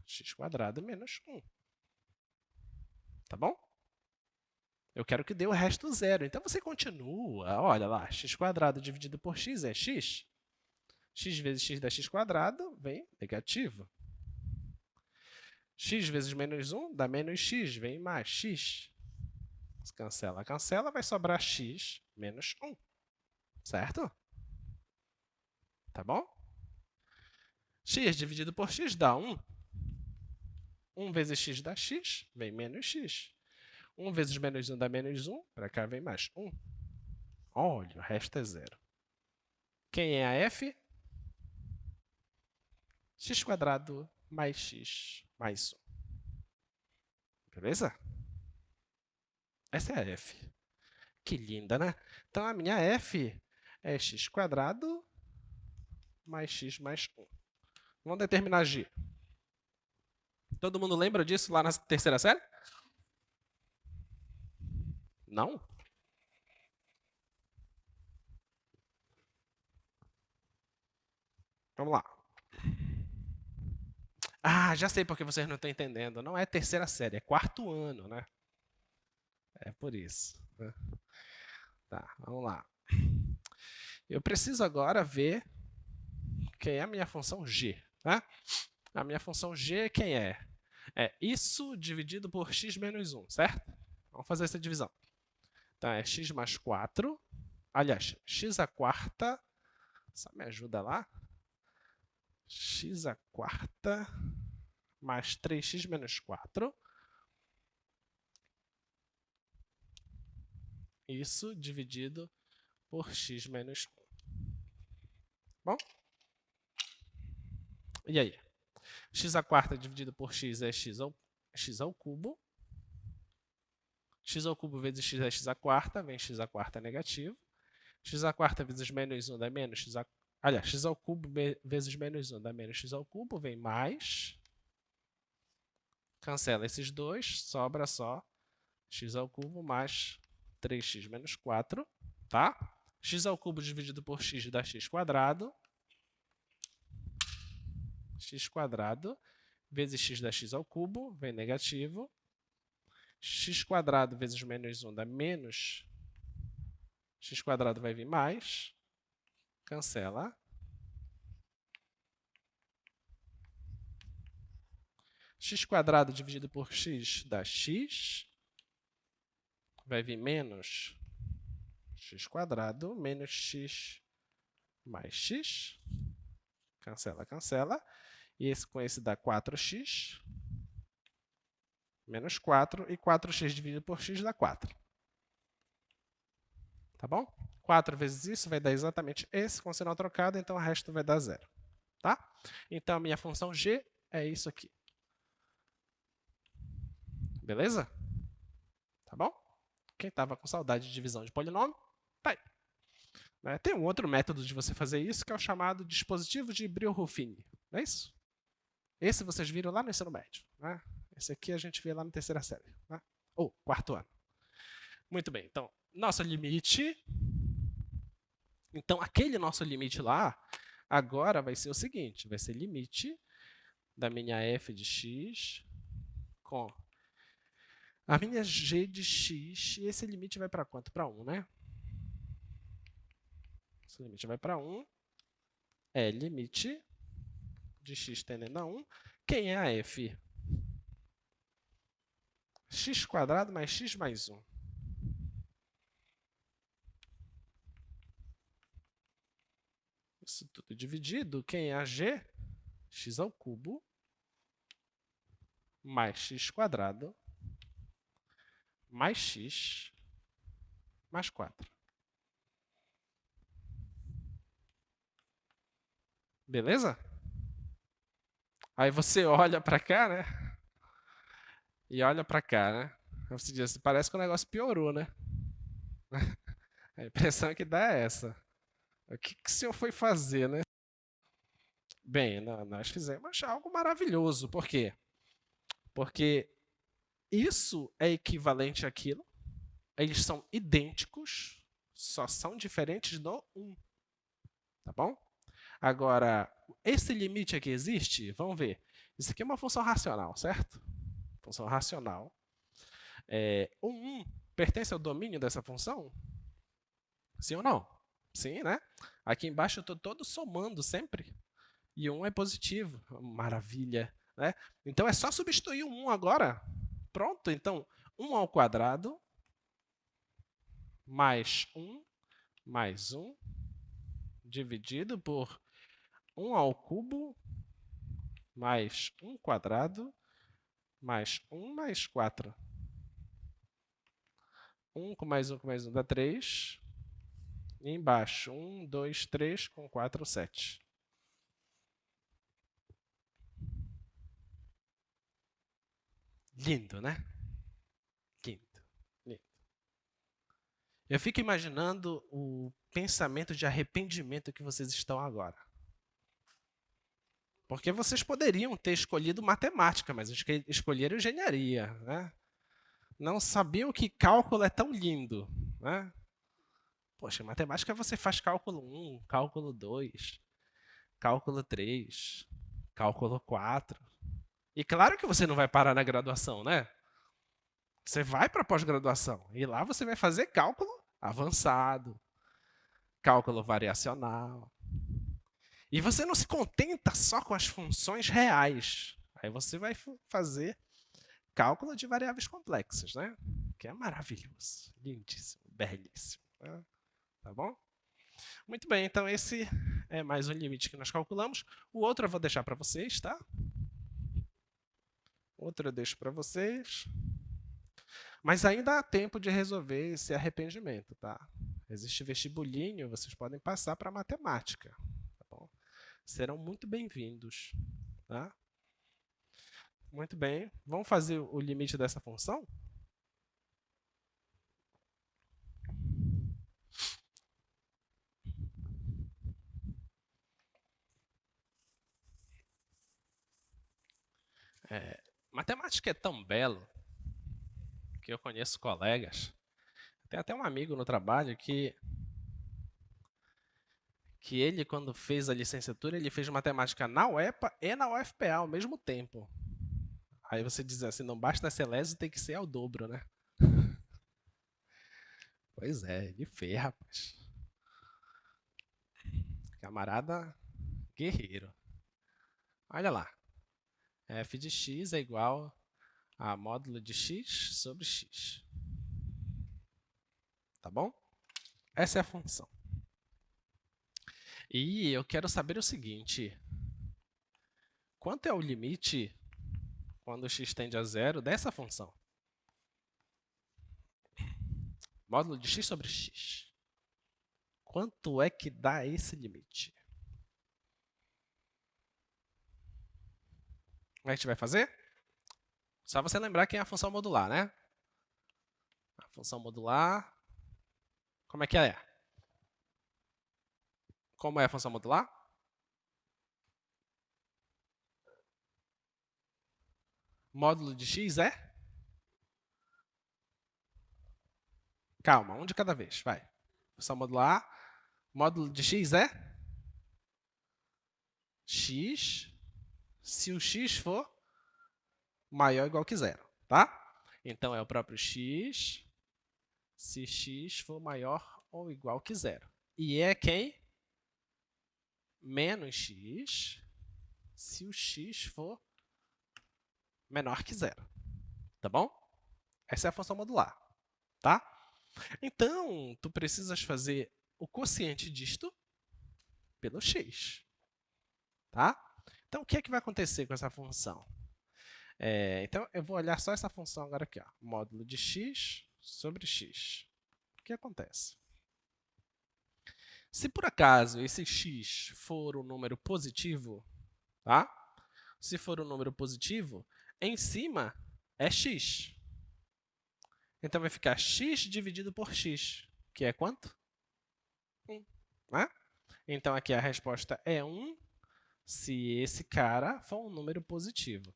X quadrado menos 1. Tá bom? Eu quero que dê o resto zero. Então, você continua. Olha lá, x quadrado dividido por x é x. X vezes x dá x quadrado, vem negativo. X vezes menos 1 dá menos x, vem mais x. Cancela, cancela, vai sobrar x menos 1. Certo? Tá bom? X dividido por x dá 1. 1 vezes x dá x, vem menos x. 1 vezes menos 1 dá menos 1, para cá vem mais 1. Olha, o resto é zero. Quem é a f? X quadrado mais x mais 1. Beleza? Essa é a f. Que linda, né? Então, a minha f é x quadrado mais x mais 1. Vamos determinar g. Todo mundo lembra disso lá na terceira série? Não? Vamos lá. Já sei porque vocês não estão entendendo. Não é terceira série, é quarto ano, né? É por isso. Né? Tá, vamos lá. Eu preciso agora ver quem é a minha função g. Tá? A minha função g quem é? É isso dividido por x menos 1, certo? Vamos fazer essa divisão. Então, é x mais 4. Aliás, x à quarta. Só me ajuda lá. X à quarta mais 3x menos 4. Isso dividido por x menos 1. Bom? E aí? X à quarta dividido por x é x ao cubo. X ao cubo vezes x é x à quarta, vem x à quarta negativo. X à quarta vezes menos 1 dá menos x à... Aliás, x ao cubo vezes menos 1 dá menos x ao cubo, vem mais. Cancela esses dois, sobra só x ao cubo mais 3x menos 4, tá? X ao cubo dividido por x dá x quadrado. x² vezes x da x ao cubo, vem negativo. X² vezes menos 1 dá menos. X² vai vir mais. Cancela. X² dividido por x dá x. Vai vir menos x² menos x mais x. Cancela, cancela. E com esse dá 4x. Menos 4. E 4x dividido por x dá 4. Tá bom? 4 vezes isso vai dar exatamente esse com sinal trocado, então o resto vai dar 0. Tá? Então, a minha função g é isso aqui. Beleza? Tá bom? Quem estava com saudade de divisão de polinômio, tá aí. Tem um outro método de você fazer isso, que é o chamado dispositivo de Brillouin-Ruffini. Não é isso? Esse vocês viram lá no ensino médio. Né? Esse aqui a gente vê lá na terceira série. Né? Ou quarto ano. Muito bem, então, nosso limite. Então, aquele nosso limite lá, agora vai ser o seguinte, vai ser limite da minha f de x com a minha g de x, e esse limite vai para quanto? Para 1, né? Esse limite vai para 1, é limite de x tendendo a 1. Quem é a f? x² mais x mais 1. Isso tudo dividido, quem é a g? X ao cubo mais x² mais x mais 4. Beleza? Aí você olha para cá, né? E olha para cá, né? Aí você diz assim, parece que o negócio piorou, né? A impressão que dá é essa. O que o senhor foi fazer, né? Bem, nós fizemos algo maravilhoso. Por quê? Porque isso é equivalente àquilo. Eles são idênticos, só são diferentes no 1. Tá bom? Agora, esse limite aqui existe? Vamos ver. Isso aqui é uma função racional, certo? Função racional. O 1 pertence ao domínio dessa função? Sim ou não? Sim, né? Aqui embaixo eu estou todo somando sempre. E 1 é positivo. Maravilha. Né? Então, é só substituir o 1 agora. Pronto. Então, 1 ao quadrado mais 1 mais 1 dividido por 1 ao cubo mais 1 quadrado mais 1 mais 4. 1 com mais 1 com mais 1 dá 3. E embaixo, 1, 2, 3 com 4, 7. Lindo, né? Lindo, lindo. Eu fico imaginando o pensamento de arrependimento que vocês estão agora. Porque vocês poderiam ter escolhido matemática, mas escolheram engenharia. Né? Não sabiam que cálculo é tão lindo. Né? Poxa, matemática você faz cálculo 1, cálculo 2, cálculo 3, cálculo 4. E claro que você não vai parar na graduação, né? Você vai para a pós-graduação e lá você vai fazer cálculo avançado, cálculo variacional. E você não se contenta só com as funções reais. Aí você vai fazer cálculo de variáveis complexas, né? Que é maravilhoso, lindíssimo, belíssimo. Né? Tá bom? Muito bem, então esse é mais um limite que nós calculamos. O outro eu vou deixar para vocês, tá? Outro eu deixo para vocês. Mas ainda há tempo de resolver esse arrependimento, tá? Existe vestibulinho, vocês podem passar para matemática. Tá bom? Serão muito bem-vindos. Tá? Muito bem. Vamos fazer o limite dessa função? Matemática é tão belo que eu conheço colegas. Tem até um amigo no trabalho que que ele, quando fez a licenciatura, ele fez matemática na UEPA e na UFPA ao mesmo tempo. Aí você diz assim, não basta ser leso, tem que ser ao dobro, né? Pois é, ele fez, rapaz. Camarada guerreiro. Olha lá. F de x é igual a módulo de x sobre x. Tá bom? Essa é a função. E eu quero saber o seguinte. Quanto é o limite quando x tende a zero dessa função? Módulo de x sobre x. Quanto é que dá esse limite? Como é que a gente vai fazer? Só você lembrar quem é a função modular, né? A função modular, como é que é? Como é a função modular? Módulo de x é? Calma, um de cada vez, vai. Função modular, módulo de x é? X, se o x for maior ou igual que zero, tá? Então, é o próprio x, se x for maior ou igual que zero. E é quem? Menos x, se o x for menor que zero. Tá bom? Essa é a função modular, tá? Então, tu precisas fazer o quociente disto pelo x, tá? Então, o que é que vai acontecer com essa função? Então, eu vou olhar só essa função agora aqui, ó, módulo de x sobre x. O que acontece? Se por acaso esse x for um número positivo, tá? Se for um número positivo, em cima é x. Então, vai ficar x dividido por x, que é quanto? 1. Né? Então, aqui a resposta é 1 se esse cara for um número positivo.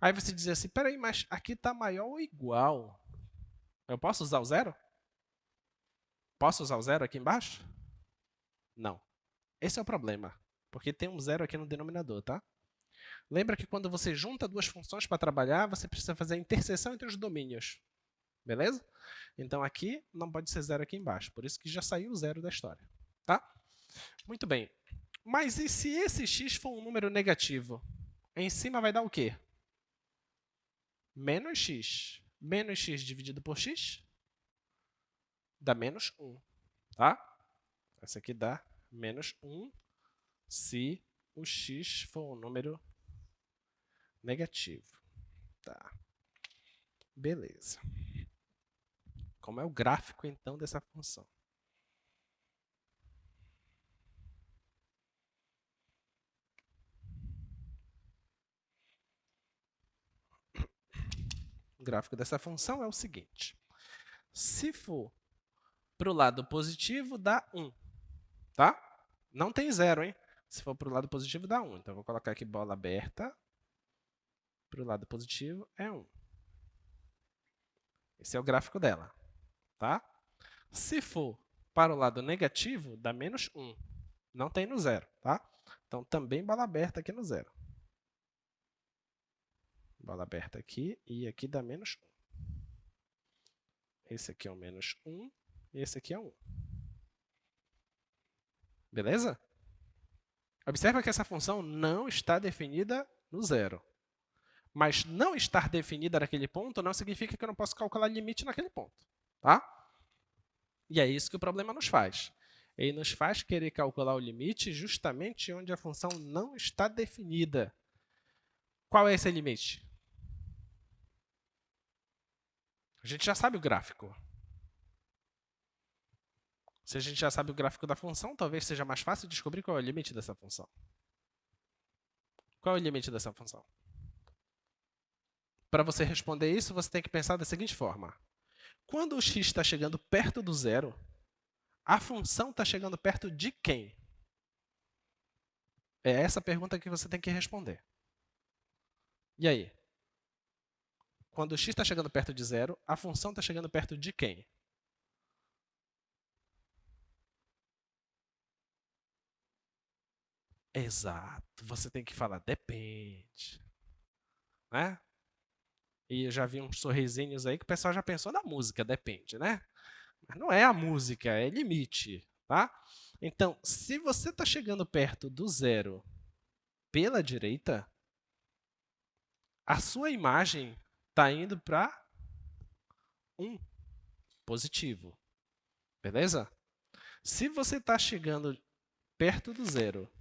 Aí você diz assim, peraí, mas aqui está maior ou igual? Eu posso usar o zero? Posso usar o zero aqui embaixo? Não. Esse é o problema, porque tem um zero aqui no denominador, tá? Lembra que quando você junta duas funções para trabalhar, você precisa fazer a interseção entre os domínios. Beleza? Então, aqui não pode ser zero aqui embaixo, por isso que já saiu o zero da história. Tá? Muito bem. Mas e se esse x for um número negativo? Em cima vai dar o quê? Menos x. Menos x dividido por x dá menos 1. Tá? Essa aqui dá menos 1 se o x for um número negativo. Tá. Beleza. Como é o gráfico, então, dessa função? O gráfico dessa função é o seguinte. Se for para o lado positivo, dá 1. Tá? Não tem zero, hein? Se for para o lado positivo, dá 1. Então, eu vou colocar aqui bola aberta. Para o lado positivo é 1. Esse é o gráfico dela. Tá? Se for para o lado negativo, dá menos 1. Não tem no zero. Tá? Então, também bola aberta aqui no zero. Bola aberta aqui e aqui dá menos 1. Esse aqui é o menos 1 e esse aqui é 1. Beleza? Observa que essa função não está definida no zero. Mas não estar definida naquele ponto não significa que eu não posso calcular limite naquele ponto. Tá? E é isso que o problema nos faz. Ele nos faz querer calcular o limite justamente onde a função não está definida. Qual é esse limite? A gente já sabe o gráfico. Se a gente já sabe o gráfico da função, talvez seja mais fácil descobrir qual é o limite dessa função. Qual é o limite dessa função? Para você responder isso, você tem que pensar da seguinte forma. Quando o x está chegando perto do zero, a função está chegando perto de quem? É essa pergunta que você tem que responder. E aí? Quando o x está chegando perto de zero, a função está chegando perto de quem? Exato. Você tem que falar depende, né? E eu já vi uns sorrisinhos aí que o pessoal já pensou na música, depende, né? Mas não é a música, é limite, tá? Então, se você está chegando perto do zero pela direita, a sua imagem está indo para 1, positivo, beleza? Se você está chegando perto do zero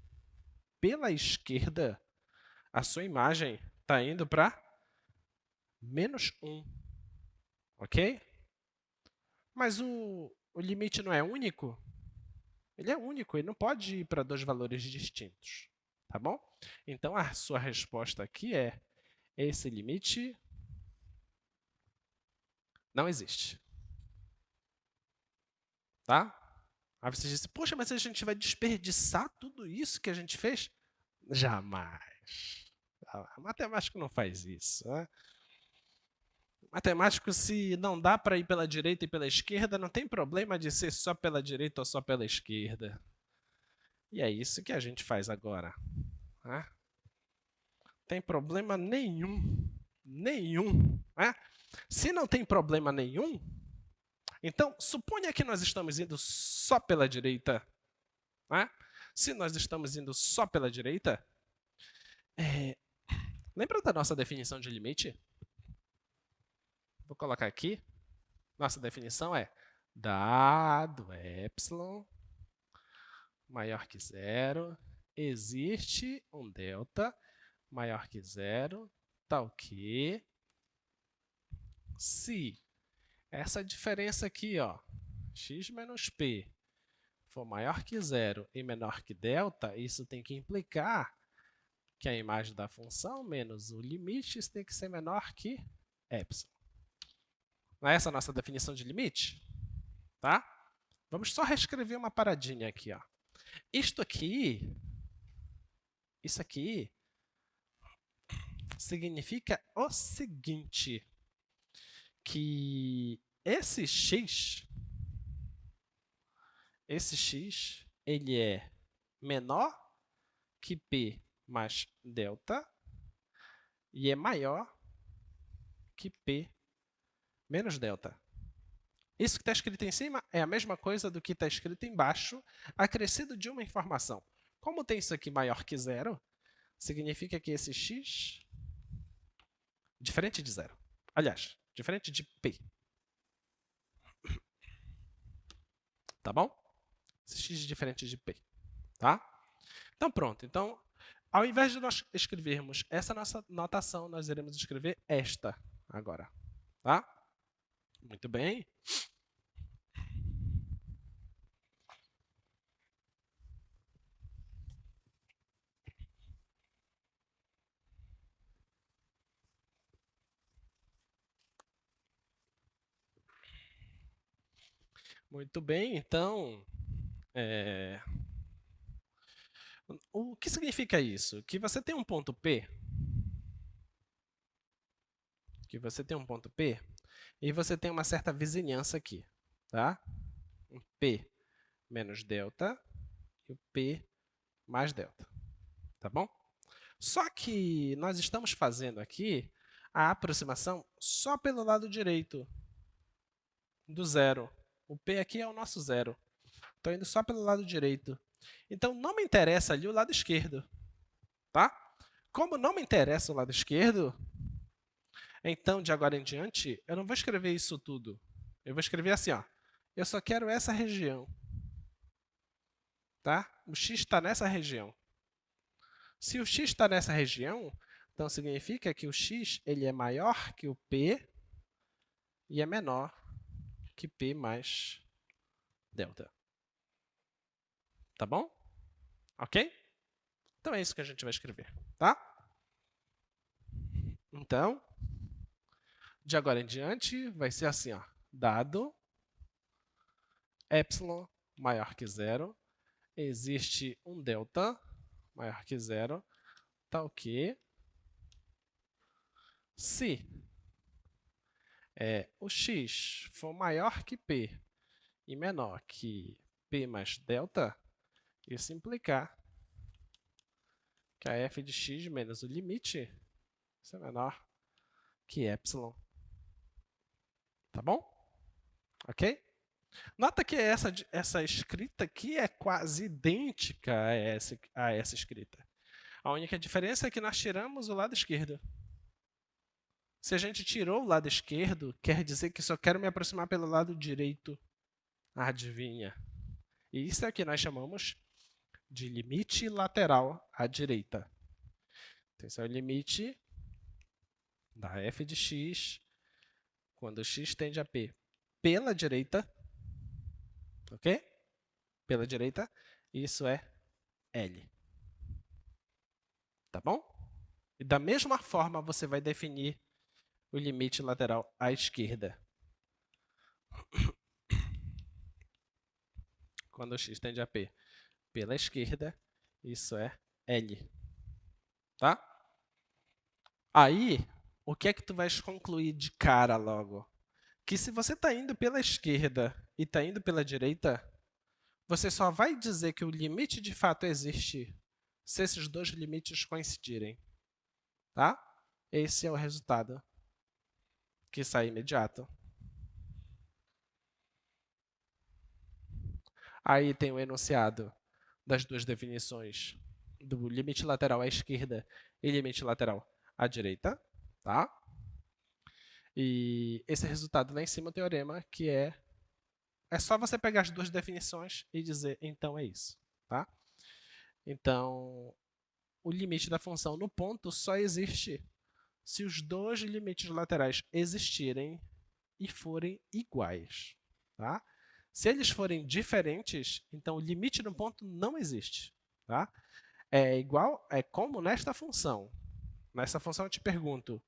pela esquerda, a sua imagem está indo para -1, ok? Mas o limite não é único? Ele é único, ele não pode ir para dois valores distintos, tá bom? Então, a sua resposta aqui é: esse limite não existe, tá? Aí você diz, poxa, mas a gente vai desperdiçar tudo isso que a gente fez? Jamais. O matemático não faz isso, né? O matemático, se não dá para ir pela direita e pela esquerda, não tem problema de ser só pela direita ou só pela esquerda. E é isso que a gente faz agora. Né? Tem problema nenhum. Nenhum. Né? Se não tem problema nenhum, então suponha que nós estamos indo só pela direita. Né? Se nós estamos indo só pela direita, lembra da nossa definição de limite? Vou colocar aqui. Nossa definição é dado epsilon maior que zero, existe um delta maior que zero, tal que se essa diferença aqui, ó, x menos p, for maior que zero e menor que delta, isso tem que implicar que a imagem da função menos o limite isso tem que ser menor que epsilon. Não é essa a nossa definição de limite? Tá? Vamos só reescrever uma paradinha aqui. Ó. Isso aqui significa o seguinte, que esse x, ele é menor que p mais delta e é maior que p menos delta. Isso que está escrito em cima é a mesma coisa do que está escrito embaixo, acrescido de uma informação. Como tem isso aqui maior que zero, significa que esse x, diferente de zero, aliás, diferente de p, tá bom? Esse x é diferente de p, tá? Então pronto, então ao invés de nós escrevermos essa nossa notação, nós iremos escrever esta agora, tá? Muito bem. Muito bem, então, o que significa isso? Que você tem um ponto P, e você tem uma certa vizinhança aqui, tá? Um P menos delta e o P mais delta, tá bom? Só que nós estamos fazendo aqui a aproximação só pelo lado direito do zero. O P aqui é o nosso zero. Estou indo só pelo lado direito. Então, não me interessa ali o lado esquerdo. Tá? Como não me interessa o lado esquerdo, então, de agora em diante, eu não vou escrever isso tudo. Eu vou escrever assim, ó. Eu só quero essa região. Tá? O x está nessa região. Se o x está nessa região, então significa que o x ele é maior que o p e é menor que p mais delta. Tá bom? Ok? Então é isso que a gente vai escrever, tá? Então, de agora em diante, vai ser assim, ó. Dado epsilon maior que zero, existe um delta maior que zero, tal que se o x for maior que p e menor que p mais delta, isso implicar que é f de x menos o limite, isso é menor que epsilon. Tá bom? Ok? Nota que essa escrita aqui é quase idêntica a essa escrita. A única diferença é que nós tiramos o lado esquerdo. Se a gente tirou o lado esquerdo, quer dizer que só quero me aproximar pelo lado direito. Adivinha? E isso é o que nós chamamos de limite lateral à direita. Então, esse é o limite da f de x quando x tende a p pela direita. Ok? Pela direita. Isso é L. Tá bom? E da mesma forma, você vai definir o limite lateral à esquerda. Quando x tende a p pela esquerda, isso é L. Tá? Aí, o que é que tu vais concluir de cara logo? Que se você está indo pela esquerda e está indo pela direita, você só vai dizer que o limite de fato existe se esses dois limites coincidirem. Tá? Esse é o resultado que sai imediato. Aí tem o enunciado das duas definições do limite lateral à esquerda e limite lateral à direita. Tá? E esse resultado lá em cima é o teorema, que é só você pegar as duas definições e dizer, então é isso. Tá? Então, o limite da função no ponto só existe se os dois limites laterais existirem e forem iguais. Tá? Se eles forem diferentes, então o limite no ponto não existe. Tá? É como nesta função. Nessa função eu te pergunto,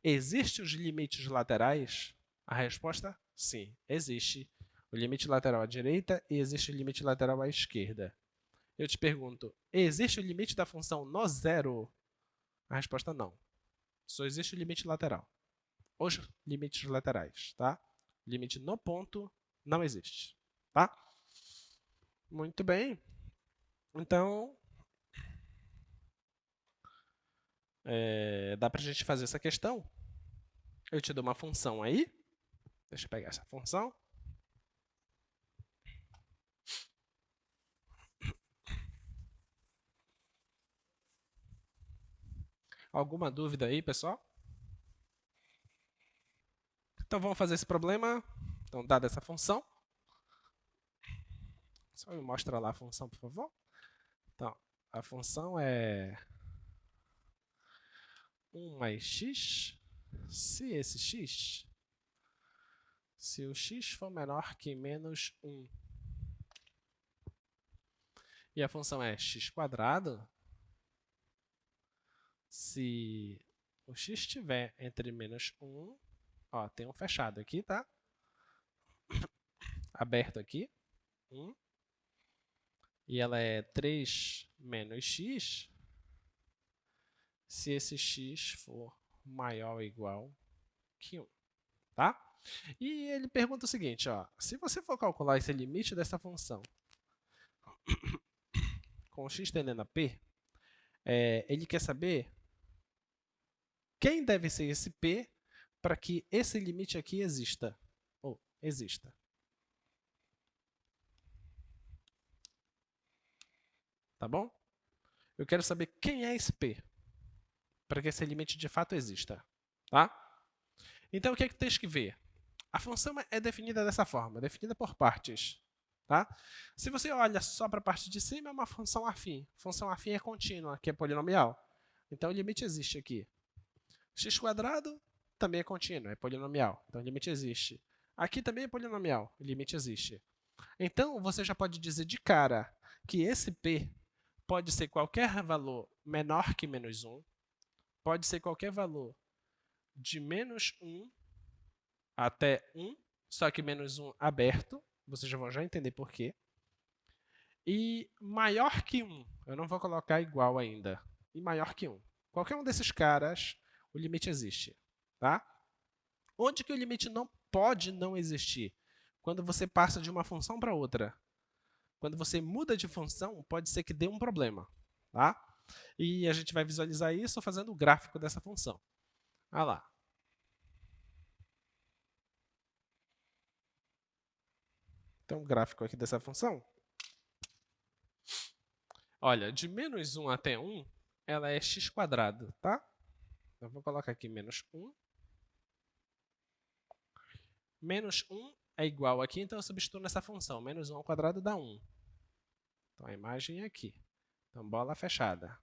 existem os limites laterais? A resposta, sim, existe o limite lateral à direita e existe o limite lateral à esquerda. Eu te pergunto, existe o limite da função no zero? A resposta, não. Só existe o limite lateral. Os limites laterais, tá? Limite no ponto não existe, tá? Muito bem. Então, dá pra gente fazer essa questão. Eu te dou uma função aí. Deixa eu pegar essa função. Alguma dúvida aí, pessoal? Então, vamos fazer esse problema. Então, dada essa função. Só me mostra lá a função, por favor. Então, a função é 1 mais x. Se o x for menor que menos 1, e a função é x², se o x estiver entre menos 1, ó, tem um fechado aqui, tá? Aberto aqui, 1, e ela é 3 menos x, se esse x for maior ou igual que 1, tá? E ele pergunta o seguinte, ó, se você for calcular esse limite dessa função com x tendendo a p, ele quer saber quem deve ser esse p para que esse limite aqui exista, ou exista. Tá bom? Eu quero saber quem é esse p para que esse limite de fato exista. Tá? Então, o que é que tens que ver? A função é definida dessa forma, definida por partes. Tá? Se você olha só para a parte de cima, é uma função afim. Função afim é contínua, que é polinomial. Então, o limite existe aqui. X² também é contínuo, é polinomial. Então, o limite existe. Aqui também é polinomial, o limite existe. Então, você já pode dizer de cara que esse p pode ser qualquer valor menor que menos 1, pode ser qualquer valor de menos 1 até 1, só que menos 1 aberto, vocês já vão entender por quê. E maior que 1, eu não vou colocar igual ainda, e maior que 1. Qualquer um desses caras, o limite existe. Tá? Onde que o limite não pode não existir? Quando você passa de uma função para outra. Quando você muda de função, pode ser que dê um problema. Tá? E a gente vai visualizar isso fazendo o gráfico dessa função. Olha lá. Então, o gráfico aqui dessa função. Olha, de menos 1 até 1, ela é x², tá? Então, vou colocar aqui menos 1. Menos 1 é igual aqui, então eu substituo nessa função. Menos 1 ao quadrado dá 1. Então, a imagem é aqui. Então, bola fechada.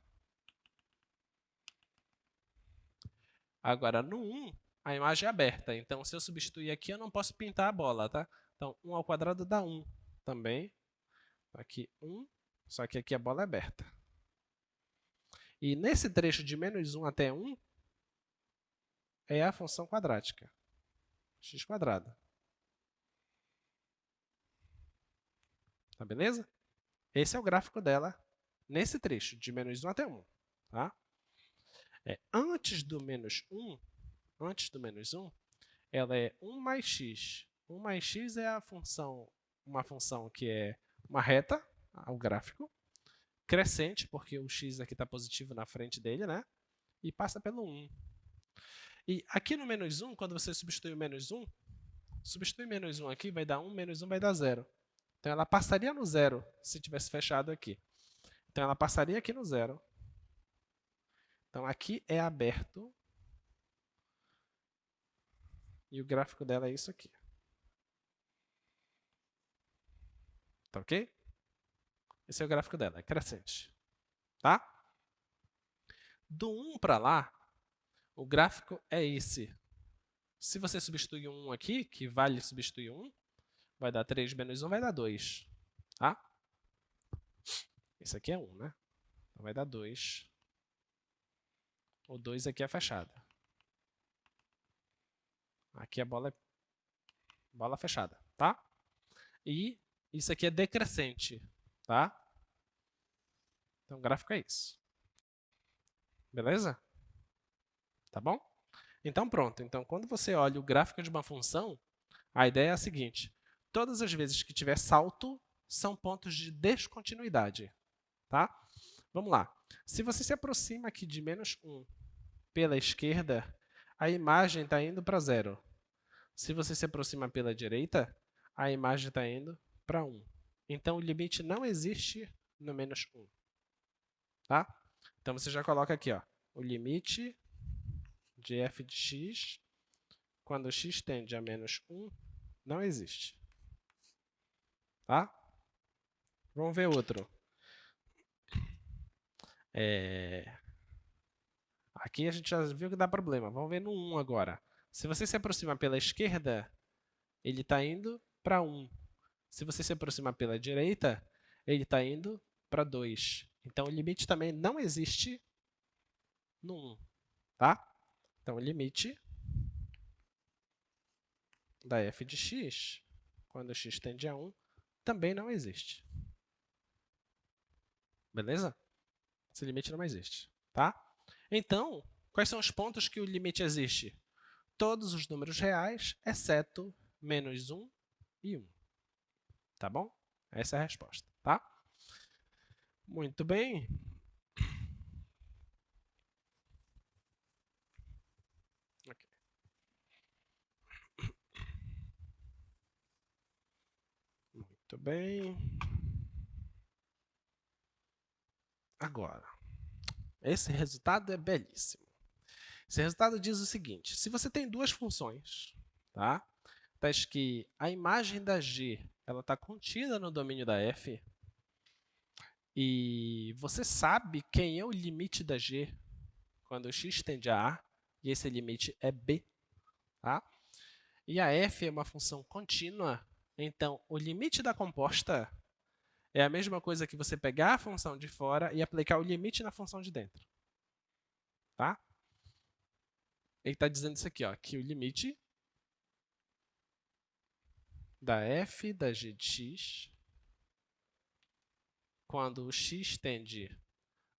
Agora, no 1, a imagem é aberta. Então, se eu substituir aqui, eu não posso pintar a bola, tá? Então, 1 ao quadrado dá 1 também. Aqui, 1. Só que aqui a bola é aberta. E nesse trecho de menos 1 até 1, é a função quadrática. x². Tá beleza? Esse é o gráfico dela nesse trecho, de menos 1 até 1. Tá? Antes do menos 1, ela é 1 mais x. 1 mais x é uma função que é uma reta, o gráfico, crescente, porque o x aqui está positivo na frente dele, né? E passa pelo 1. E aqui no menos 1, quando você substitui o menos 1, substitui menos 1 aqui, vai dar 1, menos 1 vai dar 0. Então, ela passaria no 0 se tivesse fechado aqui. Então, ela passaria aqui no 0. Então, aqui é aberto. E o gráfico dela é isso aqui. Tá ok? Esse é o gráfico dela, é crescente. Tá? Do 1 para lá, o gráfico é esse. Se você substituir 1 aqui, que vale substituir 1, vai dar 3 menos 1, vai dar 2. Tá? Esse aqui é 1, né? Então, vai dar 2. O 2 aqui é fechada. Aqui a bola é bola fechada, tá? E isso aqui é decrescente, tá? Então, o gráfico é isso. Beleza? Tá bom? Então, pronto. Então, quando você olha o gráfico de uma função, a ideia é a seguinte. Todas as vezes que tiver salto, são pontos de descontinuidade. Tá? Vamos lá. Se você se aproxima aqui de menos 1 pela esquerda, a imagem está indo para 0. Se você se aproxima pela direita, a imagem está indo para 1. Então, o limite não existe no menos 1. Tá? Então, você já coloca aqui, ó, o limite de f de x, quando x tende a menos 1, não existe. Tá? Vamos ver outro. Aqui a gente já viu que dá problema. Vamos ver no 1 agora. Se você se aproximar pela esquerda, ele está indo para 1. Se você se aproximar pela direita, ele está indo para 2. Então, o limite também não existe no 1. Tá? Então, o limite da f de x, quando x tende a 1, também não existe. Beleza? Esse limite não existe. Tá? Então, quais são os pontos que o limite existe? Todos os números reais, exceto menos 1 e 1. Tá bom? Essa é a resposta. Tá? Muito bem. Okay. Muito bem. Agora, esse resultado é belíssimo. Esse resultado diz o seguinte: se você tem duas funções, tá? Diz que a imagem da g ela está contida no domínio da f, e você sabe quem é o limite da g quando x tende a a, e esse limite é b. Tá? E a f é uma função contínua, então o limite da composta é a mesma coisa que você pegar a função de fora e aplicar o limite na função de dentro. Tá? Ele está dizendo isso aqui, ó, que o limite da f da g de x, quando o x tende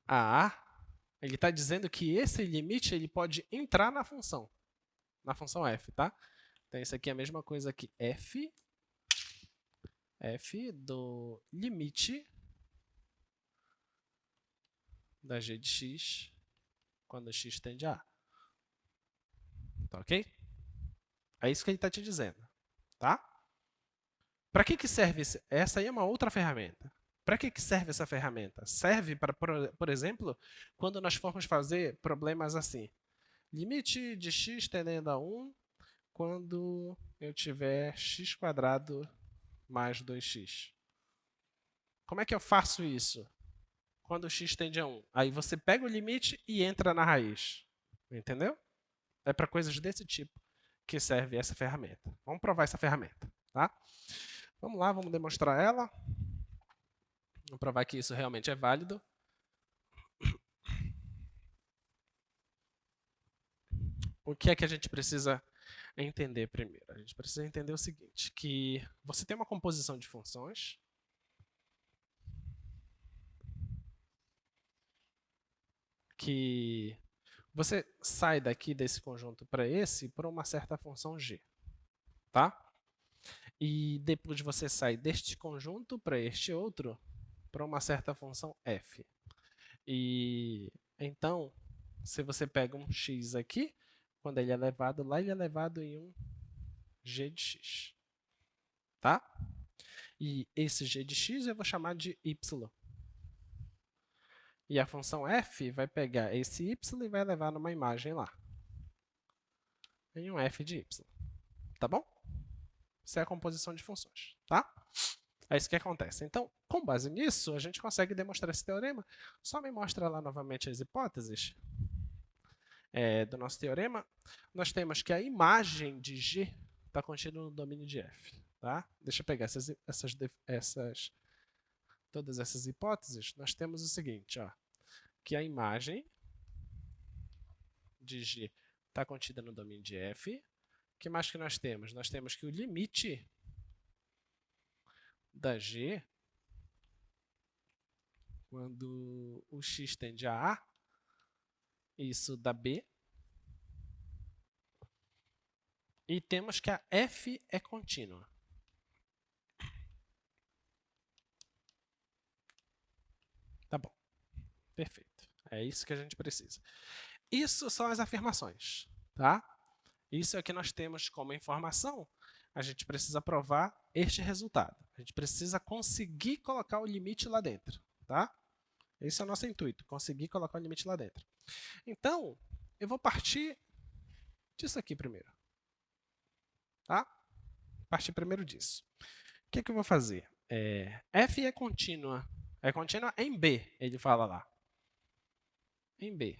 a a, ele está dizendo que esse limite ele pode entrar na função f, tá? Então, isso aqui é a mesma coisa que f do limite da g de x quando x tende a A. Tá ok? É isso que ele está te dizendo, tá? Para que serve isso? Essa aí é uma outra ferramenta. Para que serve essa ferramenta? Serve para, por exemplo, quando nós formos fazer problemas assim. Limite de x tendendo a 1 quando eu tiver x² mais 2x. Como é que eu faço isso? Quando x tende a 1. Aí você pega o limite e entra na raiz. Entendeu? É para coisas desse tipo que serve essa ferramenta. Vamos provar essa ferramenta, tá? Vamos lá, vamos demonstrar ela. Vamos provar que isso realmente é válido. O que é que a gente precisa entender primeiro? A gente precisa entender o seguinte, que você tem uma composição de funções que você sai daqui desse conjunto para esse por uma certa função g, tá? E depois você sai deste conjunto para este outro para uma certa função f. E então, se você pega um x aqui, quando ele é levado lá, ele é levado em um g de x, tá? E esse g de x eu vou chamar de y. E a função f vai pegar esse y e vai levar numa imagem lá, em um f de y. Tá bom? Isso é a composição de funções, tá? É isso que acontece. Então, com base nisso, a gente consegue demonstrar esse teorema. Só me mostra lá novamente as hipóteses do nosso teorema. Nós temos que a imagem de G está contida no domínio de F. Tá? Deixa eu pegar todas essas hipóteses. Nós temos o seguinte, ó, que a imagem de G está contida no domínio de F. O que mais que nós temos? Nós temos que o limite da G, quando o x tende a A, isso dá B. E temos que a f é contínua. Tá bom. Perfeito. É isso que a gente precisa. Isso são as afirmações, tá? Isso é o que nós temos como informação. A gente precisa provar este resultado. A gente precisa conseguir colocar o limite lá dentro, tá? Esse é o nosso intuito, conseguir colocar o limite lá dentro. Então, eu vou partir disso aqui primeiro, tá? Partir primeiro disso. O que eu vou fazer? F é contínua em B, ele fala lá. Em B.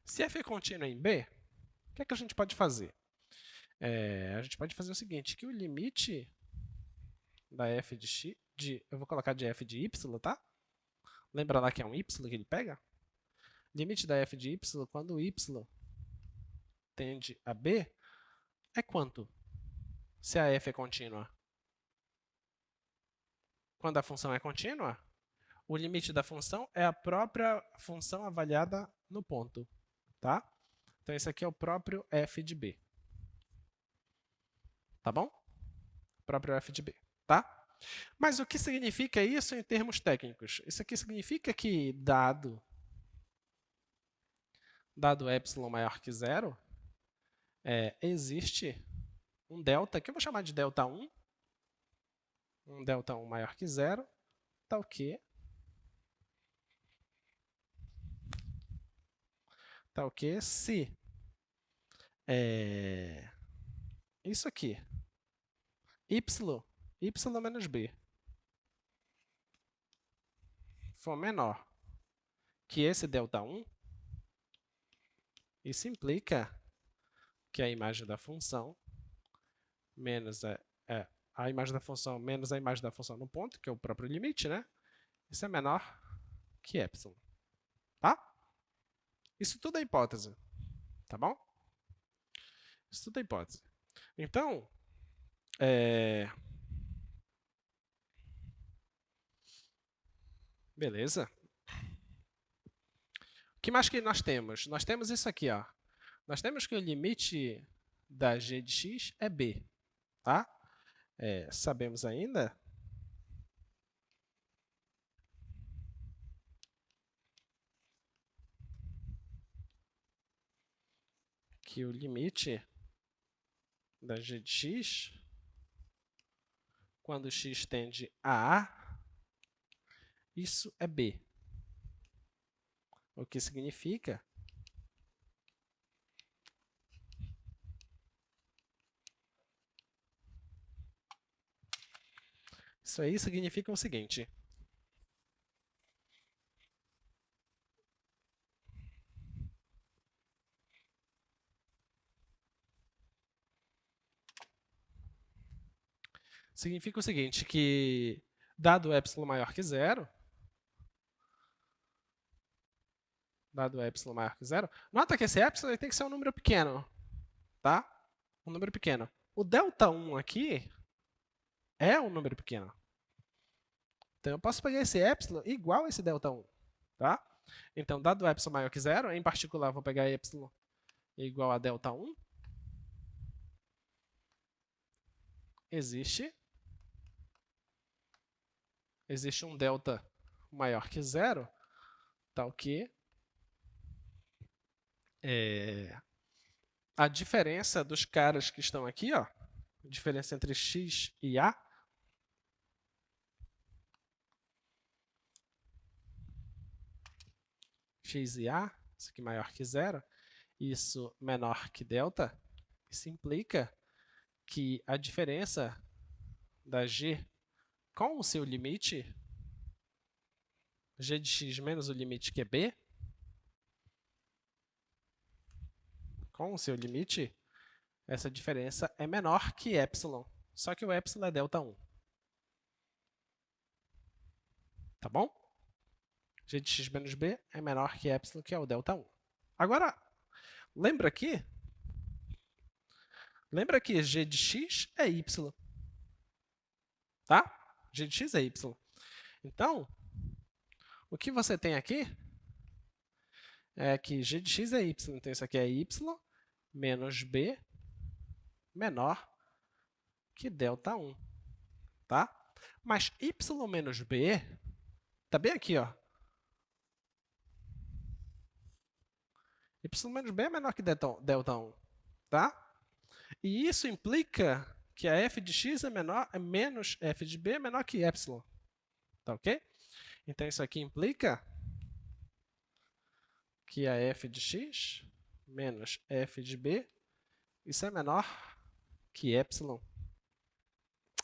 Se f é contínua em B, o que a gente pode fazer? A gente pode fazer o seguinte, que o limite da f de x, eu vou colocar de f de y, tá? Lembra lá que é um y que ele pega? Limite da f de y, quando o y tende a B, é quanto? Se a f é contínua. Quando a função é contínua, o limite da função é a própria função avaliada no ponto, tá? Então, esse aqui é o próprio f de b. Tá bom? O próprio f de b, tá? Mas o que significa isso em termos técnicos? Isso aqui significa que, dado epsilon maior que zero, existe um delta, que eu vou chamar de delta 1, um delta 1 maior que zero, tal que se isso aqui, y menos b, for menor que esse delta 1, isso implica que a imagem da função menos a imagem da função menos a imagem da função no ponto, que é o próprio limite, né? Isso é menor que epsilon, tá? Isso tudo é hipótese, tá bom? Isso tudo é hipótese. Então, beleza. O que mais que nós temos? Nós temos isso aqui, ó. Nós temos que o limite da g de x é b, tá? Sabemos ainda que o limite da g de x, quando x tende a A, isso é B. O que significa isso aí significa o seguinte. Significa o seguinte, que dado epsilon maior que zero, nota que esse epsilon tem que ser um número pequeno, tá? Um número pequeno. O delta 1 aqui é um número pequeno. Então, eu posso pegar esse epsilon igual a esse delta 1, tá? Então, dado epsilon maior que zero, em particular, vou pegar epsilon igual a delta 1. Existe um delta maior que zero, tal que a diferença dos caras que estão aqui, ó, a diferença entre x e a, x e a, isso aqui maior que zero, isso menor que delta, isso implica que a diferença da g com o seu limite, g de x menos o limite que é b, com o seu limite, essa diferença é menor que epsilon, só que o epsilon é delta 1. Tá bom? G de x menos b é menor que epsilon, que é o delta 1. Agora, lembra que g de x é y. Tá? G de x é y. Então, o que você tem aqui é que g de x é y. Então, isso aqui é y menos b menor que delta 1. Tá? Mas y menos b está bem aqui, ó. Y menos b é menor que delta 1. Tá? E isso implica que a f de x é menos f de b é menor que epsilon. Tá ok? Então, isso aqui implica que a f de x menos f de b, isso é menor que epsilon.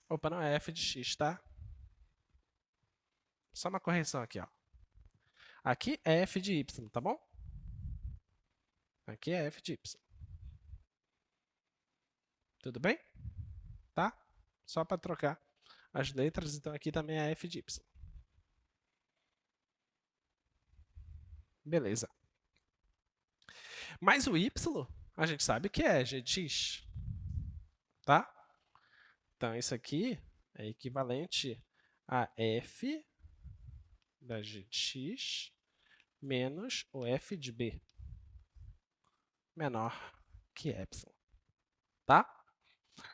Opa, não é f de x, tá? Só uma correção aqui, ó. Aqui é f de y, tá bom? Aqui é f de y. Tudo bem? Tá? Só para trocar as letras, então aqui também é f de y. Beleza. Mas o y, a gente sabe que é g de x. Tá? Então, isso aqui é equivalente a f da g de x menos o f de b menor que epsilon. Tá?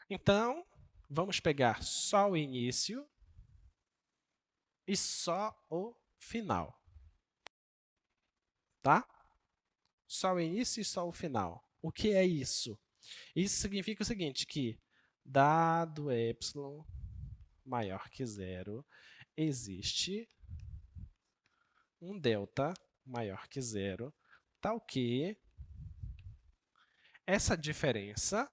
Então, vamos pegar só o início e só o final. Tá? Só o início e só o final. O que é isso? Isso significa o seguinte, que dado epsilon maior que zero, existe um delta maior que zero, tal que essa diferença,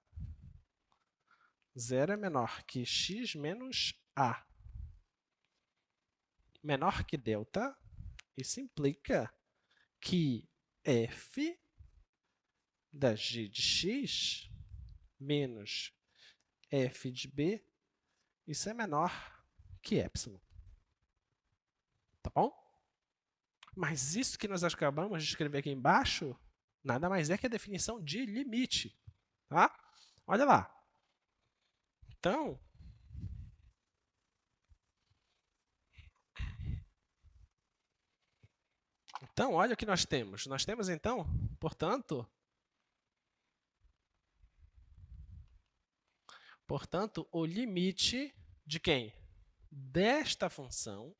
zero é menor que x menos a, menor que delta, isso implica que f da g de x menos f de b, isso é menor que epsilon. Tá bom? Mas isso que nós acabamos de escrever aqui embaixo, nada mais é que a definição de limite. Tá? Olha lá. Então, olha o que nós temos. Nós temos, então, portanto, o limite de quem? Desta função,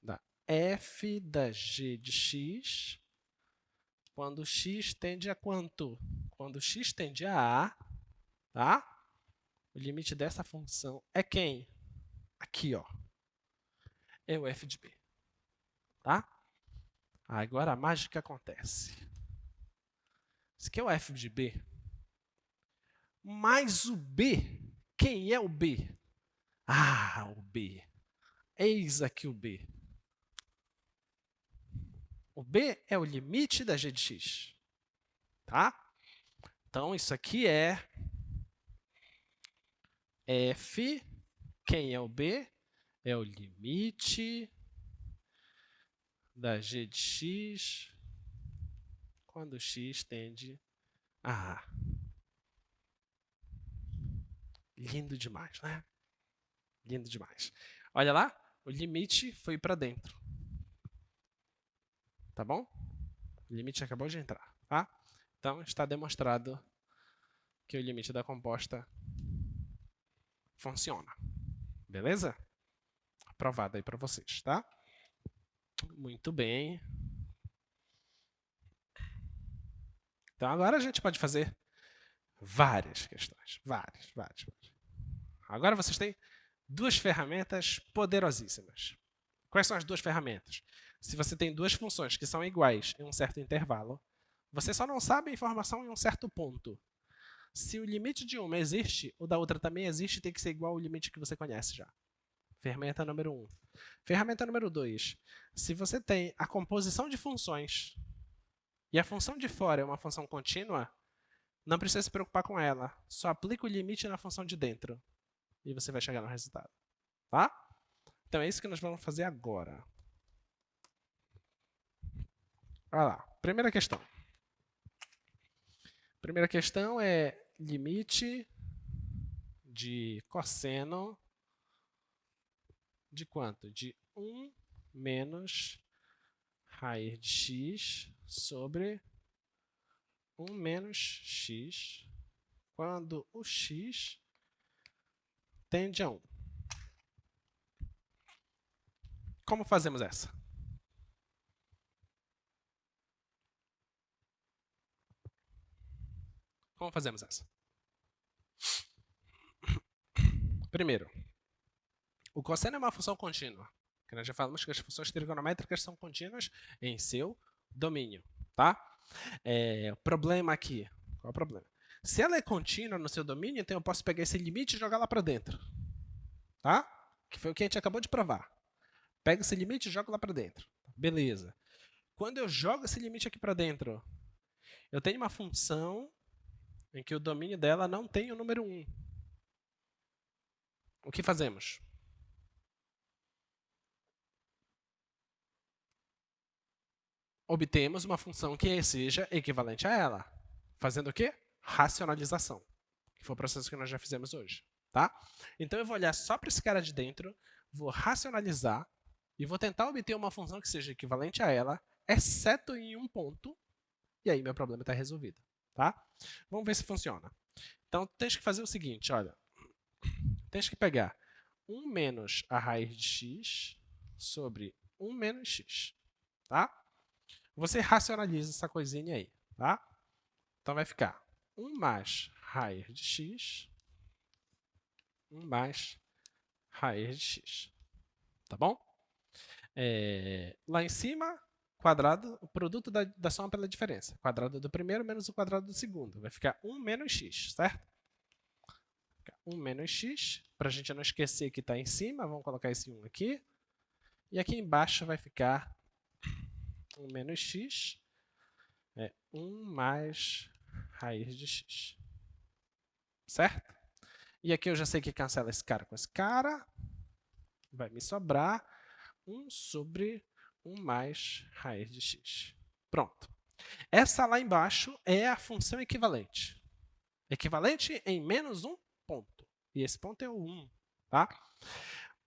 da f da g de x, Quando x tende a quanto? Quando x tende a A, tá? O limite dessa função é quem? Aqui, ó. É o f de b, tá? Agora a mágica acontece. Esse aqui é o f de b. Mais o b. Quem é o b? Ah, o b. Eis aqui o b. O b é o limite da g de x, tá? Então, isso aqui é f. Quem é o b? É o limite da g de x quando x tende a A. Lindo demais, né? Lindo demais. Olha lá, o limite foi para dentro. Tá bom? O limite acabou de entrar, tá? Então, está demonstrado que o limite da composta funciona. Beleza? Aprovado aí para vocês, tá? Muito bem. Então, agora a gente pode fazer várias questões. Várias. Agora vocês têm duas ferramentas poderosíssimas. Quais são as duas ferramentas? Se você tem duas funções que são iguais em um certo intervalo, você só não sabe a informação em um certo ponto. Se o limite de uma existe, o da outra também existe, tem que ser igual ao limite que você conhece já. Ferramenta número 1. Ferramenta número 2. Se você tem a composição de funções e a função de fora é uma função contínua, não precisa se preocupar com ela. Só aplica o limite na função de dentro e você vai chegar no resultado. Tá? Então é isso que nós vamos fazer agora. Olha lá. Primeira questão. Primeira questão é limite de cosseno de quanto? De 1 menos raiz de x sobre 1 menos x quando o x tende a 1. Como fazemos essa? Como fazemos essa? Primeiro, o cosseno é uma função contínua. Que nós já falamos que as funções trigonométricas são contínuas em seu domínio, tá? O problema aqui, qual é o problema? Se ela é contínua no seu domínio, então eu posso pegar esse limite e jogar lá para dentro, tá? Que foi o que a gente acabou de provar. Pega esse limite e joga lá para dentro. Beleza. Quando eu jogo esse limite aqui para dentro, eu tenho uma função em que o domínio dela não tem o número 1. O que fazemos? Obtemos uma função que seja equivalente a ela. Fazendo o quê? Racionalização. Que foi o processo que nós já fizemos hoje. Tá? Então eu vou olhar só para esse cara de dentro, vou racionalizar e vou tentar obter uma função que seja equivalente a ela, exceto em um ponto, e aí meu problema está resolvido. Tá? Vamos ver se funciona. Então, tens que fazer o seguinte, olha. Tens que pegar 1 menos a raiz de x sobre 1 menos x. Tá? Você racionaliza essa coisinha aí. Tá? Então, vai ficar 1 mais raiz de x, 1 mais raiz de x. Tá bom? Lá em cima, quadrado, o produto da soma pela diferença. Quadrado do primeiro menos o quadrado do segundo. Vai ficar 1 menos x, certo? 1 menos x. Para a gente não esquecer que está em cima, vamos colocar esse 1 aqui. E aqui embaixo vai ficar 1 menos x. 1 mais raiz de x. Certo? E aqui eu já sei que cancela esse cara com esse cara. Vai me sobrar 1 sobre 1 mais raiz de x. Pronto. Essa lá embaixo é a função equivalente. Equivalente em menos um ponto. E esse ponto é o 1. Tá?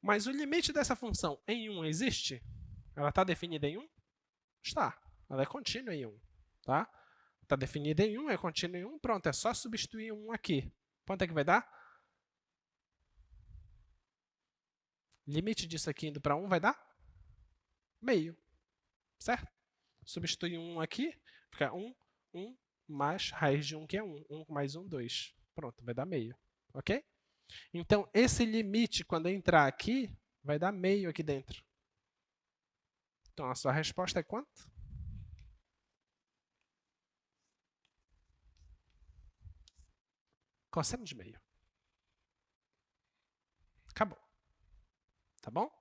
Mas o limite dessa função em 1 existe? Ela está definida em 1? Está. Ela é contínua em 1. Tá? Está definida em 1, é contínua em 1. Pronto, é só substituir 1 aqui. Quanto é que vai dar? Limite disso aqui indo para 1 vai dar? Meio. Certo? Substitui 1 aqui, Fica 1, 1 mais raiz de 1, que é 1. 1 mais 1, 2. Pronto, vai dar meio. Ok? Então, esse limite, quando entrar aqui, vai dar meio aqui dentro. Então, a sua resposta é quanto? Cosseno de meio. Acabou. Tá bom?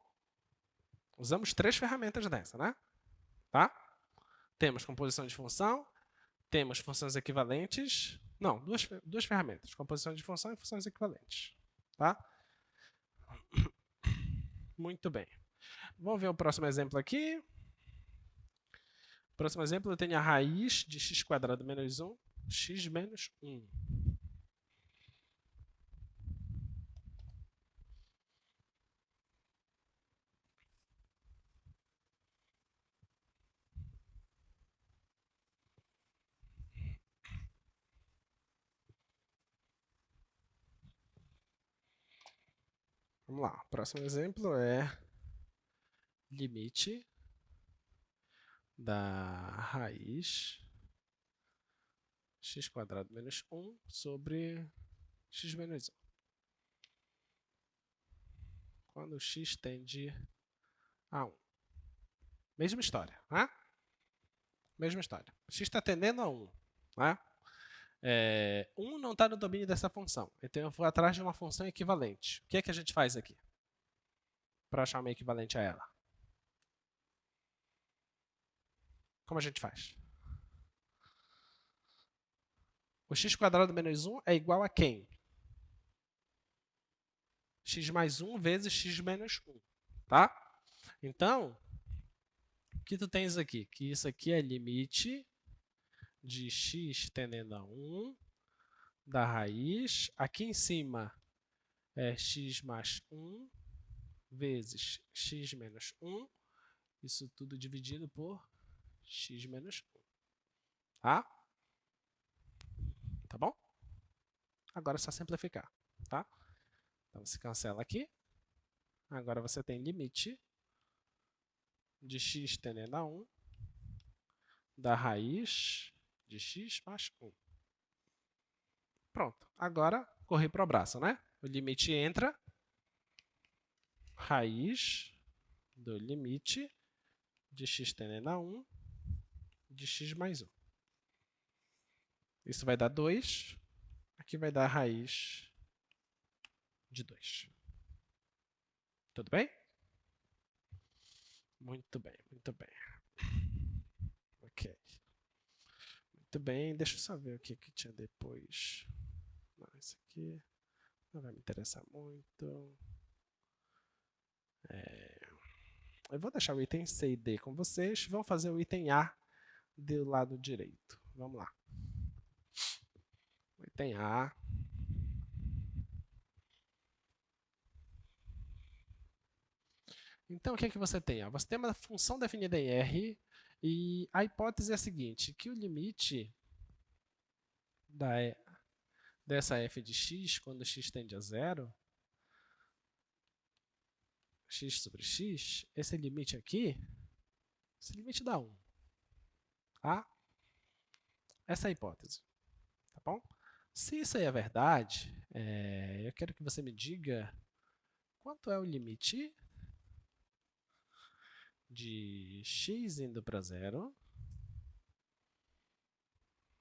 Usamos 3 ferramentas dessa, né? Tá? Temos composição de função, temos funções equivalentes. Não, duas ferramentas. Composição de função e funções equivalentes. Tá? Muito bem. Vamos ver o próximo exemplo aqui. Próximo exemplo, eu tenho a raiz de x² menos 1, x menos 1. Vamos lá. O próximo exemplo é limite da raiz x² menos 1 sobre x menos 1. Quando x tende a 1. Mesma história, né? Mesma história. X está tendendo a 1. Né? 1 não está no domínio dessa função. Então eu vou atrás de uma função equivalente. O que é que a gente faz aqui? Para achar uma equivalente a ela. Como a gente faz? O x² menos 1 é igual a quem? X mais 1 vezes x menos 1. Tá? Então, o que tu tens aqui? Que isso aqui é limite de x tendendo a 1 da raiz. Aqui em cima é x mais 1 vezes x menos 1. Isso tudo dividido por x menos 1. Tá? Tá bom? Agora é só simplificar. Tá? Então, você cancela aqui. Agora você tem limite de x tendendo a 1 da raiz de x mais 1. Pronto. Agora, corri para o braço, né? O limite entra, raiz do limite de x tendendo a 1 de x mais 1. Isso vai dar 2. Aqui vai dar a raiz de 2. Tudo bem? Muito bem, muito bem. Ok. Muito bem, deixa eu só ver o que tinha depois. Não, isso aqui não vai me interessar muito. Eu vou deixar o item C e D com vocês. Vamos fazer o item A do lado direito. Vamos lá. O item A. Então, o que é que você tem? Você tem uma função definida em R e a hipótese é a seguinte, que o limite dessa f de x, quando x tende a 0, x sobre x, esse limite aqui, esse limite dá 1. Tá? Essa é a hipótese. Tá bom? Se isso aí é verdade, eu quero que você me diga quanto é o limite de x indo para 0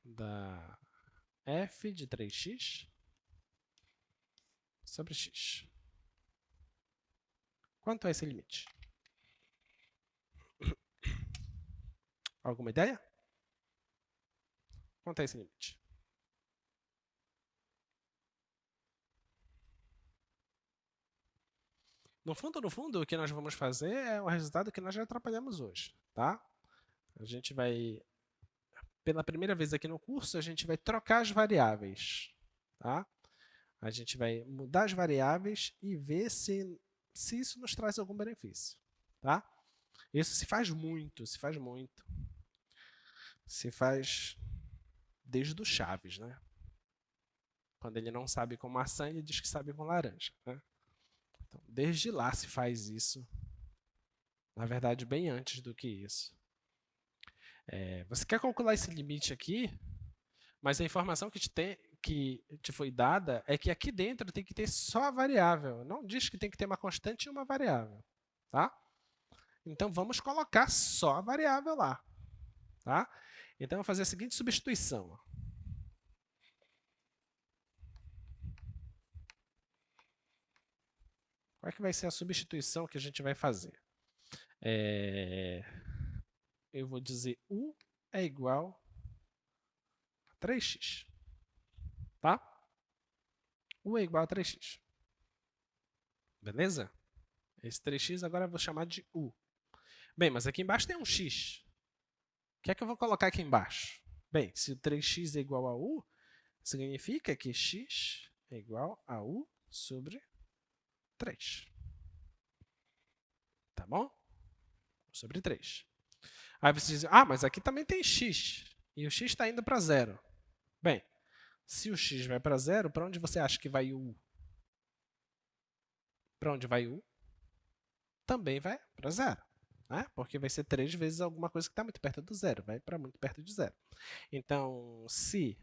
da f de 3x sobre x. Quanto é esse limite? Alguma ideia? Quanto é esse limite? No fundo, o que nós vamos fazer é o resultado que nós já trabalhamos hoje, tá? A gente vai, pela primeira vez aqui no curso, a gente vai trocar as variáveis, tá? A gente vai mudar as variáveis e ver se isso nos traz algum benefício, tá? Isso se faz muito, se faz muito. Se faz desde o Chaves, né? Quando ele não sabe com maçã, ele diz que sabe com laranja, né? Então, desde lá se faz isso. Na verdade, bem antes do que isso. Você quer calcular esse limite aqui, mas a informação que te foi dada é que aqui dentro tem que ter só a variável. Não diz que tem que ter uma constante e uma variável. Tá? Então, vamos colocar só a variável lá. Tá? Então, eu vou fazer a seguinte substituição. Ó. Qual é que vai ser a substituição que a gente vai fazer? Eu vou dizer U é igual a 3x. Tá? U é igual a 3x. Beleza? Esse 3x agora eu vou chamar de U. Bem, mas aqui embaixo tem um x. O que é que eu vou colocar aqui embaixo? Bem, se o 3x é igual a U, significa que x é igual a U sobre 3. Tá bom? Sobre 3. Aí você diz, mas aqui também tem x. E o x está indo para 0. Bem, se o x vai para 0, para onde você acha que vai o U? Para onde vai o U? Também vai para 0. Né? Porque vai ser 3 vezes alguma coisa que está muito perto do 0. Vai para muito perto de 0. Então, se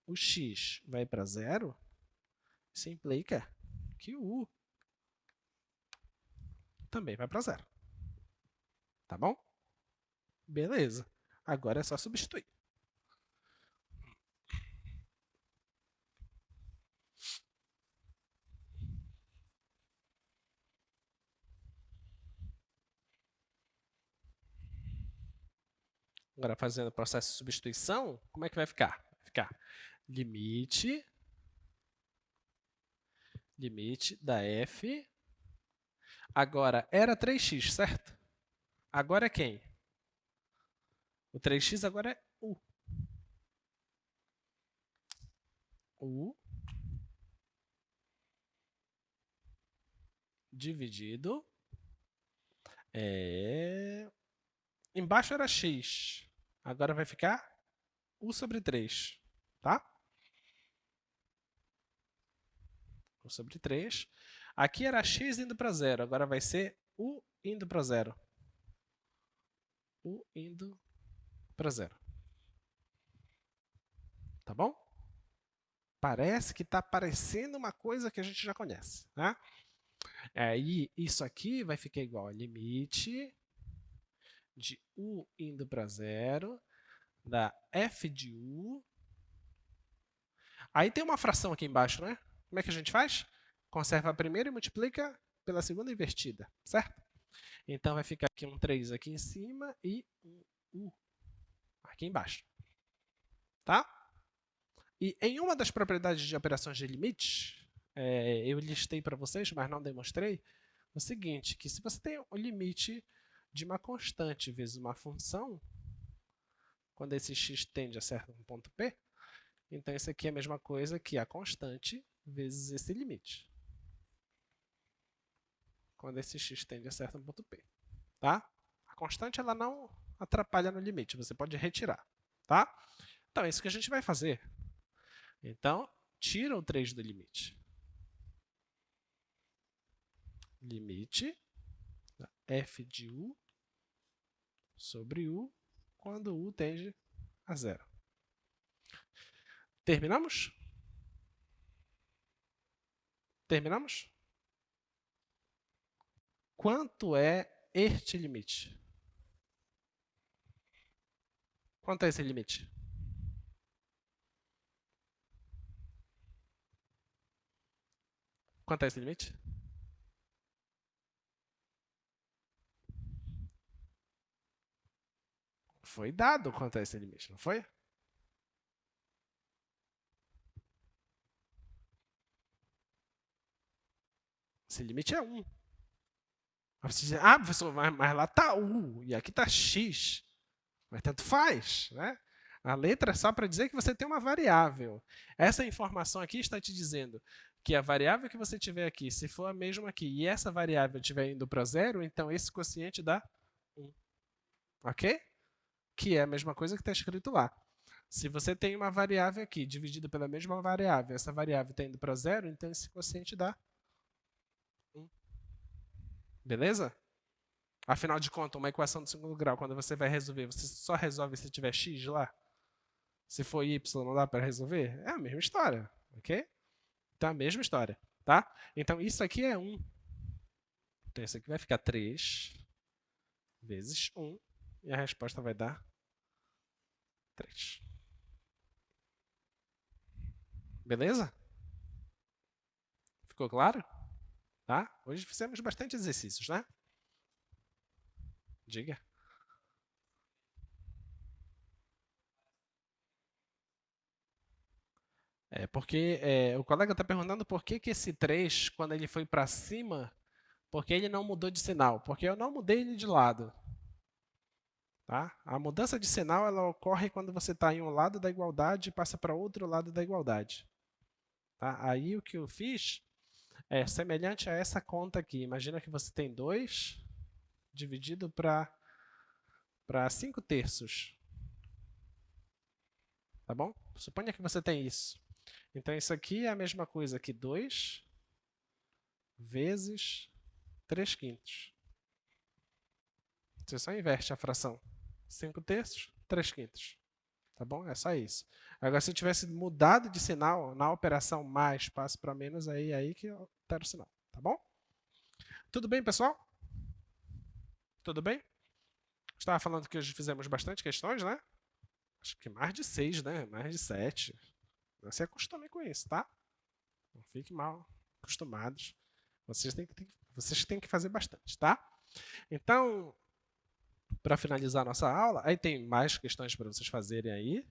o x vai para 0, isso implica que o U também vai para 0. Tá bom? Beleza. Agora é só substituir. Agora, fazendo o processo de substituição, como é que vai ficar? Vai ficar limite da f. Agora, era 3x, certo? Agora é quem? O 3x agora é U. U dividido. Embaixo era x. Agora vai ficar U sobre 3. Tá? U sobre 3. Aqui era x indo para 0. Agora vai ser U indo para 0. U indo para 0. Tá bom? Parece que está parecendo uma coisa que a gente já conhece. Né? Aí, isso aqui vai ficar igual a limite de U indo para 0 da f de U. Aí tem uma fração aqui embaixo, né? Como é que a gente faz? Conserva a primeira e multiplica pela segunda invertida, certo? Então, vai ficar aqui um 3 aqui em cima e um U aqui embaixo. Tá? E em uma das propriedades de operações de limite, eu listei para vocês, mas não demonstrei, o seguinte, que se você tem o limite de uma constante vezes uma função, quando esse x tende a certo um ponto P, então isso aqui é a mesma coisa que a constante vezes esse limite. Quando esse x tende a certo um ponto P. Tá? A constante ela não atrapalha no limite, você pode retirar. Tá? Então é isso que a gente vai fazer. Então, tira o 3 do limite. Limite da f de U sobre U quando U tende a 0. Terminamos? Terminamos? Quanto é este limite? Quanto é esse limite? Quanto é esse limite? Foi dado quanto é esse limite, não foi? Esse limite é 1. Aí você diz, professor, mas lá está U e aqui está X. Mas tanto faz, né? A letra é só para dizer que você tem uma variável. Essa informação aqui está te dizendo que a variável que você tiver aqui, se for a mesma aqui, e essa variável estiver indo para 0, então esse quociente dá 1. Ok? Que é a mesma coisa que está escrito lá. Se você tem uma variável aqui dividida pela mesma variável, essa variável está indo para 0, então esse quociente dá 1. Beleza? Afinal de contas, uma equação do segundo grau, quando você vai resolver, você só resolve se tiver x lá? Se for y, não dá para resolver? É a mesma história, ok? Então, a mesma história, tá? Então, isso aqui é 1. Então, isso aqui vai ficar 3 vezes 1. E a resposta vai dar 3. Beleza? Ficou claro? Tá? Hoje fizemos bastante exercícios, né? Diga. Porque o colega está perguntando por que esse 3, quando ele foi para cima, porque ele não mudou de sinal? Porque eu não mudei ele de lado. Tá? A mudança de sinal ela ocorre quando você está em um lado da igualdade e passa para outro lado da igualdade. Tá? Aí o que eu fiz é semelhante a essa conta aqui. Imagina que você tem 2 dividido para 5 terços. Tá bom? Suponha que você tem isso. Então, isso aqui é a mesma coisa que 2 vezes 3 quintos. Você só inverte a fração. 5 terços, 3 quintos. Tá bom? É só isso. Agora, se eu tivesse mudado de sinal na operação mais passo para menos, aí que eu altero o sinal. Tá bom? Tudo bem, pessoal? Tudo bem? Estava falando que hoje fizemos bastante questões, né? Acho que mais de 6, né? Mais de 7. Não se acostume com isso, tá? Não fiquem mal acostumados. Vocês têm que fazer bastante, tá? Então, para finalizar a nossa aula, aí tem mais questões para vocês fazerem aí,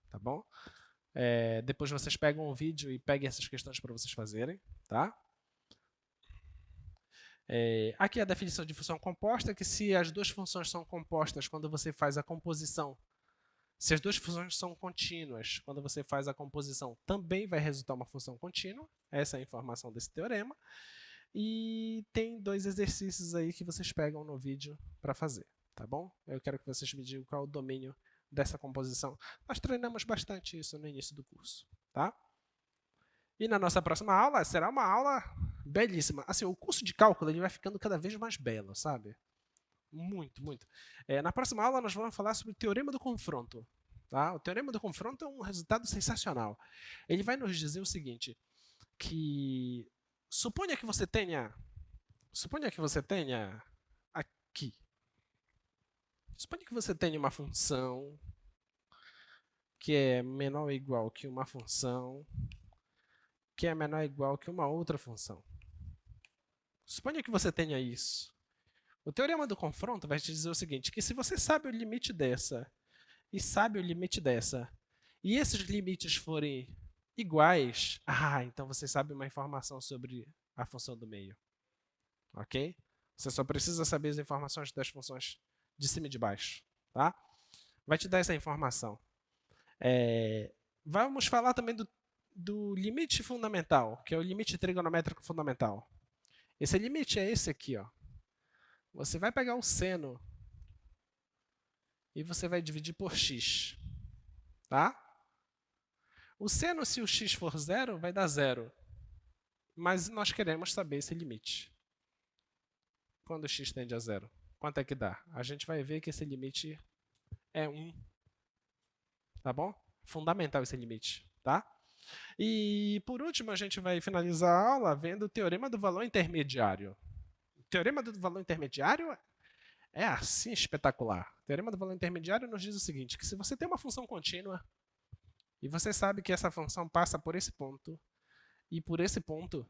tá bom? Depois vocês pegam um vídeo e peguem essas questões para vocês fazerem, tá? Aqui é a definição de função composta, que se as duas funções são compostas quando você faz a composição, se as duas funções são contínuas, quando você faz a composição, também vai resultar uma função contínua. Essa é a informação desse teorema. E tem 2 exercícios aí que vocês pegam no vídeo para fazer, tá bom? Eu quero que vocês me digam qual é o domínio dessa composição. Nós treinamos bastante isso no início do curso, tá? E na nossa próxima aula, será uma aula belíssima. Assim, o curso de cálculo ele vai ficando cada vez mais belo, sabe? Muito, muito. Na próxima aula, nós vamos falar sobre o teorema do confronto. Tá? O teorema do confronto é um resultado sensacional. Ele vai nos dizer o seguinte, que suponha que você tenha aqui. Suponha que você tenha uma função que é menor ou igual que uma função que é menor ou igual que uma outra função. Suponha que você tenha isso. O teorema do confronto vai te dizer o seguinte, que se você sabe o limite dessa e sabe o limite dessa, e esses limites forem iguais, então você sabe uma informação sobre a função do meio. Ok? Você só precisa saber as informações das funções de cima e de baixo. Tá? Vai te dar essa informação. Vamos falar também do limite fundamental, que é o limite trigonométrico fundamental. Esse limite é esse aqui, ó. Você vai pegar o seno e você vai dividir por x. Tá? O seno, se o x for 0, vai dar 0. Mas nós queremos saber esse limite. Quando o x tende a 0, quanto é que dá? A gente vai ver que esse limite é 1. Tá bom? Fundamental esse limite. Tá? E, por último, a gente vai finalizar a aula vendo o teorema do valor intermediário. O teorema do valor intermediário é assim espetacular. O teorema do valor intermediário nos diz o seguinte, que se você tem uma função contínua e você sabe que essa função passa por esse ponto e por esse ponto,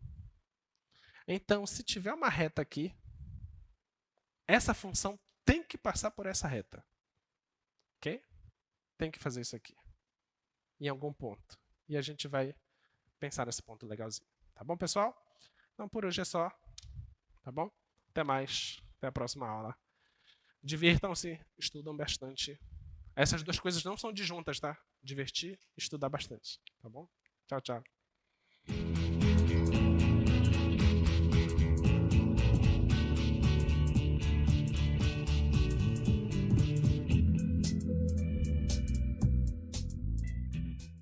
então, se tiver uma reta aqui, essa função tem que passar por essa reta. Ok? Tem que fazer isso aqui. Em algum ponto. E a gente vai pensar nesse ponto legalzinho. Tá bom, pessoal? Então, por hoje é só. Tá bom? Até mais. Até a próxima aula. Divirtam-se, estudam bastante. Essas duas coisas não são disjuntas, tá? Divertir e estudar bastante. Tá bom? Tchau, tchau.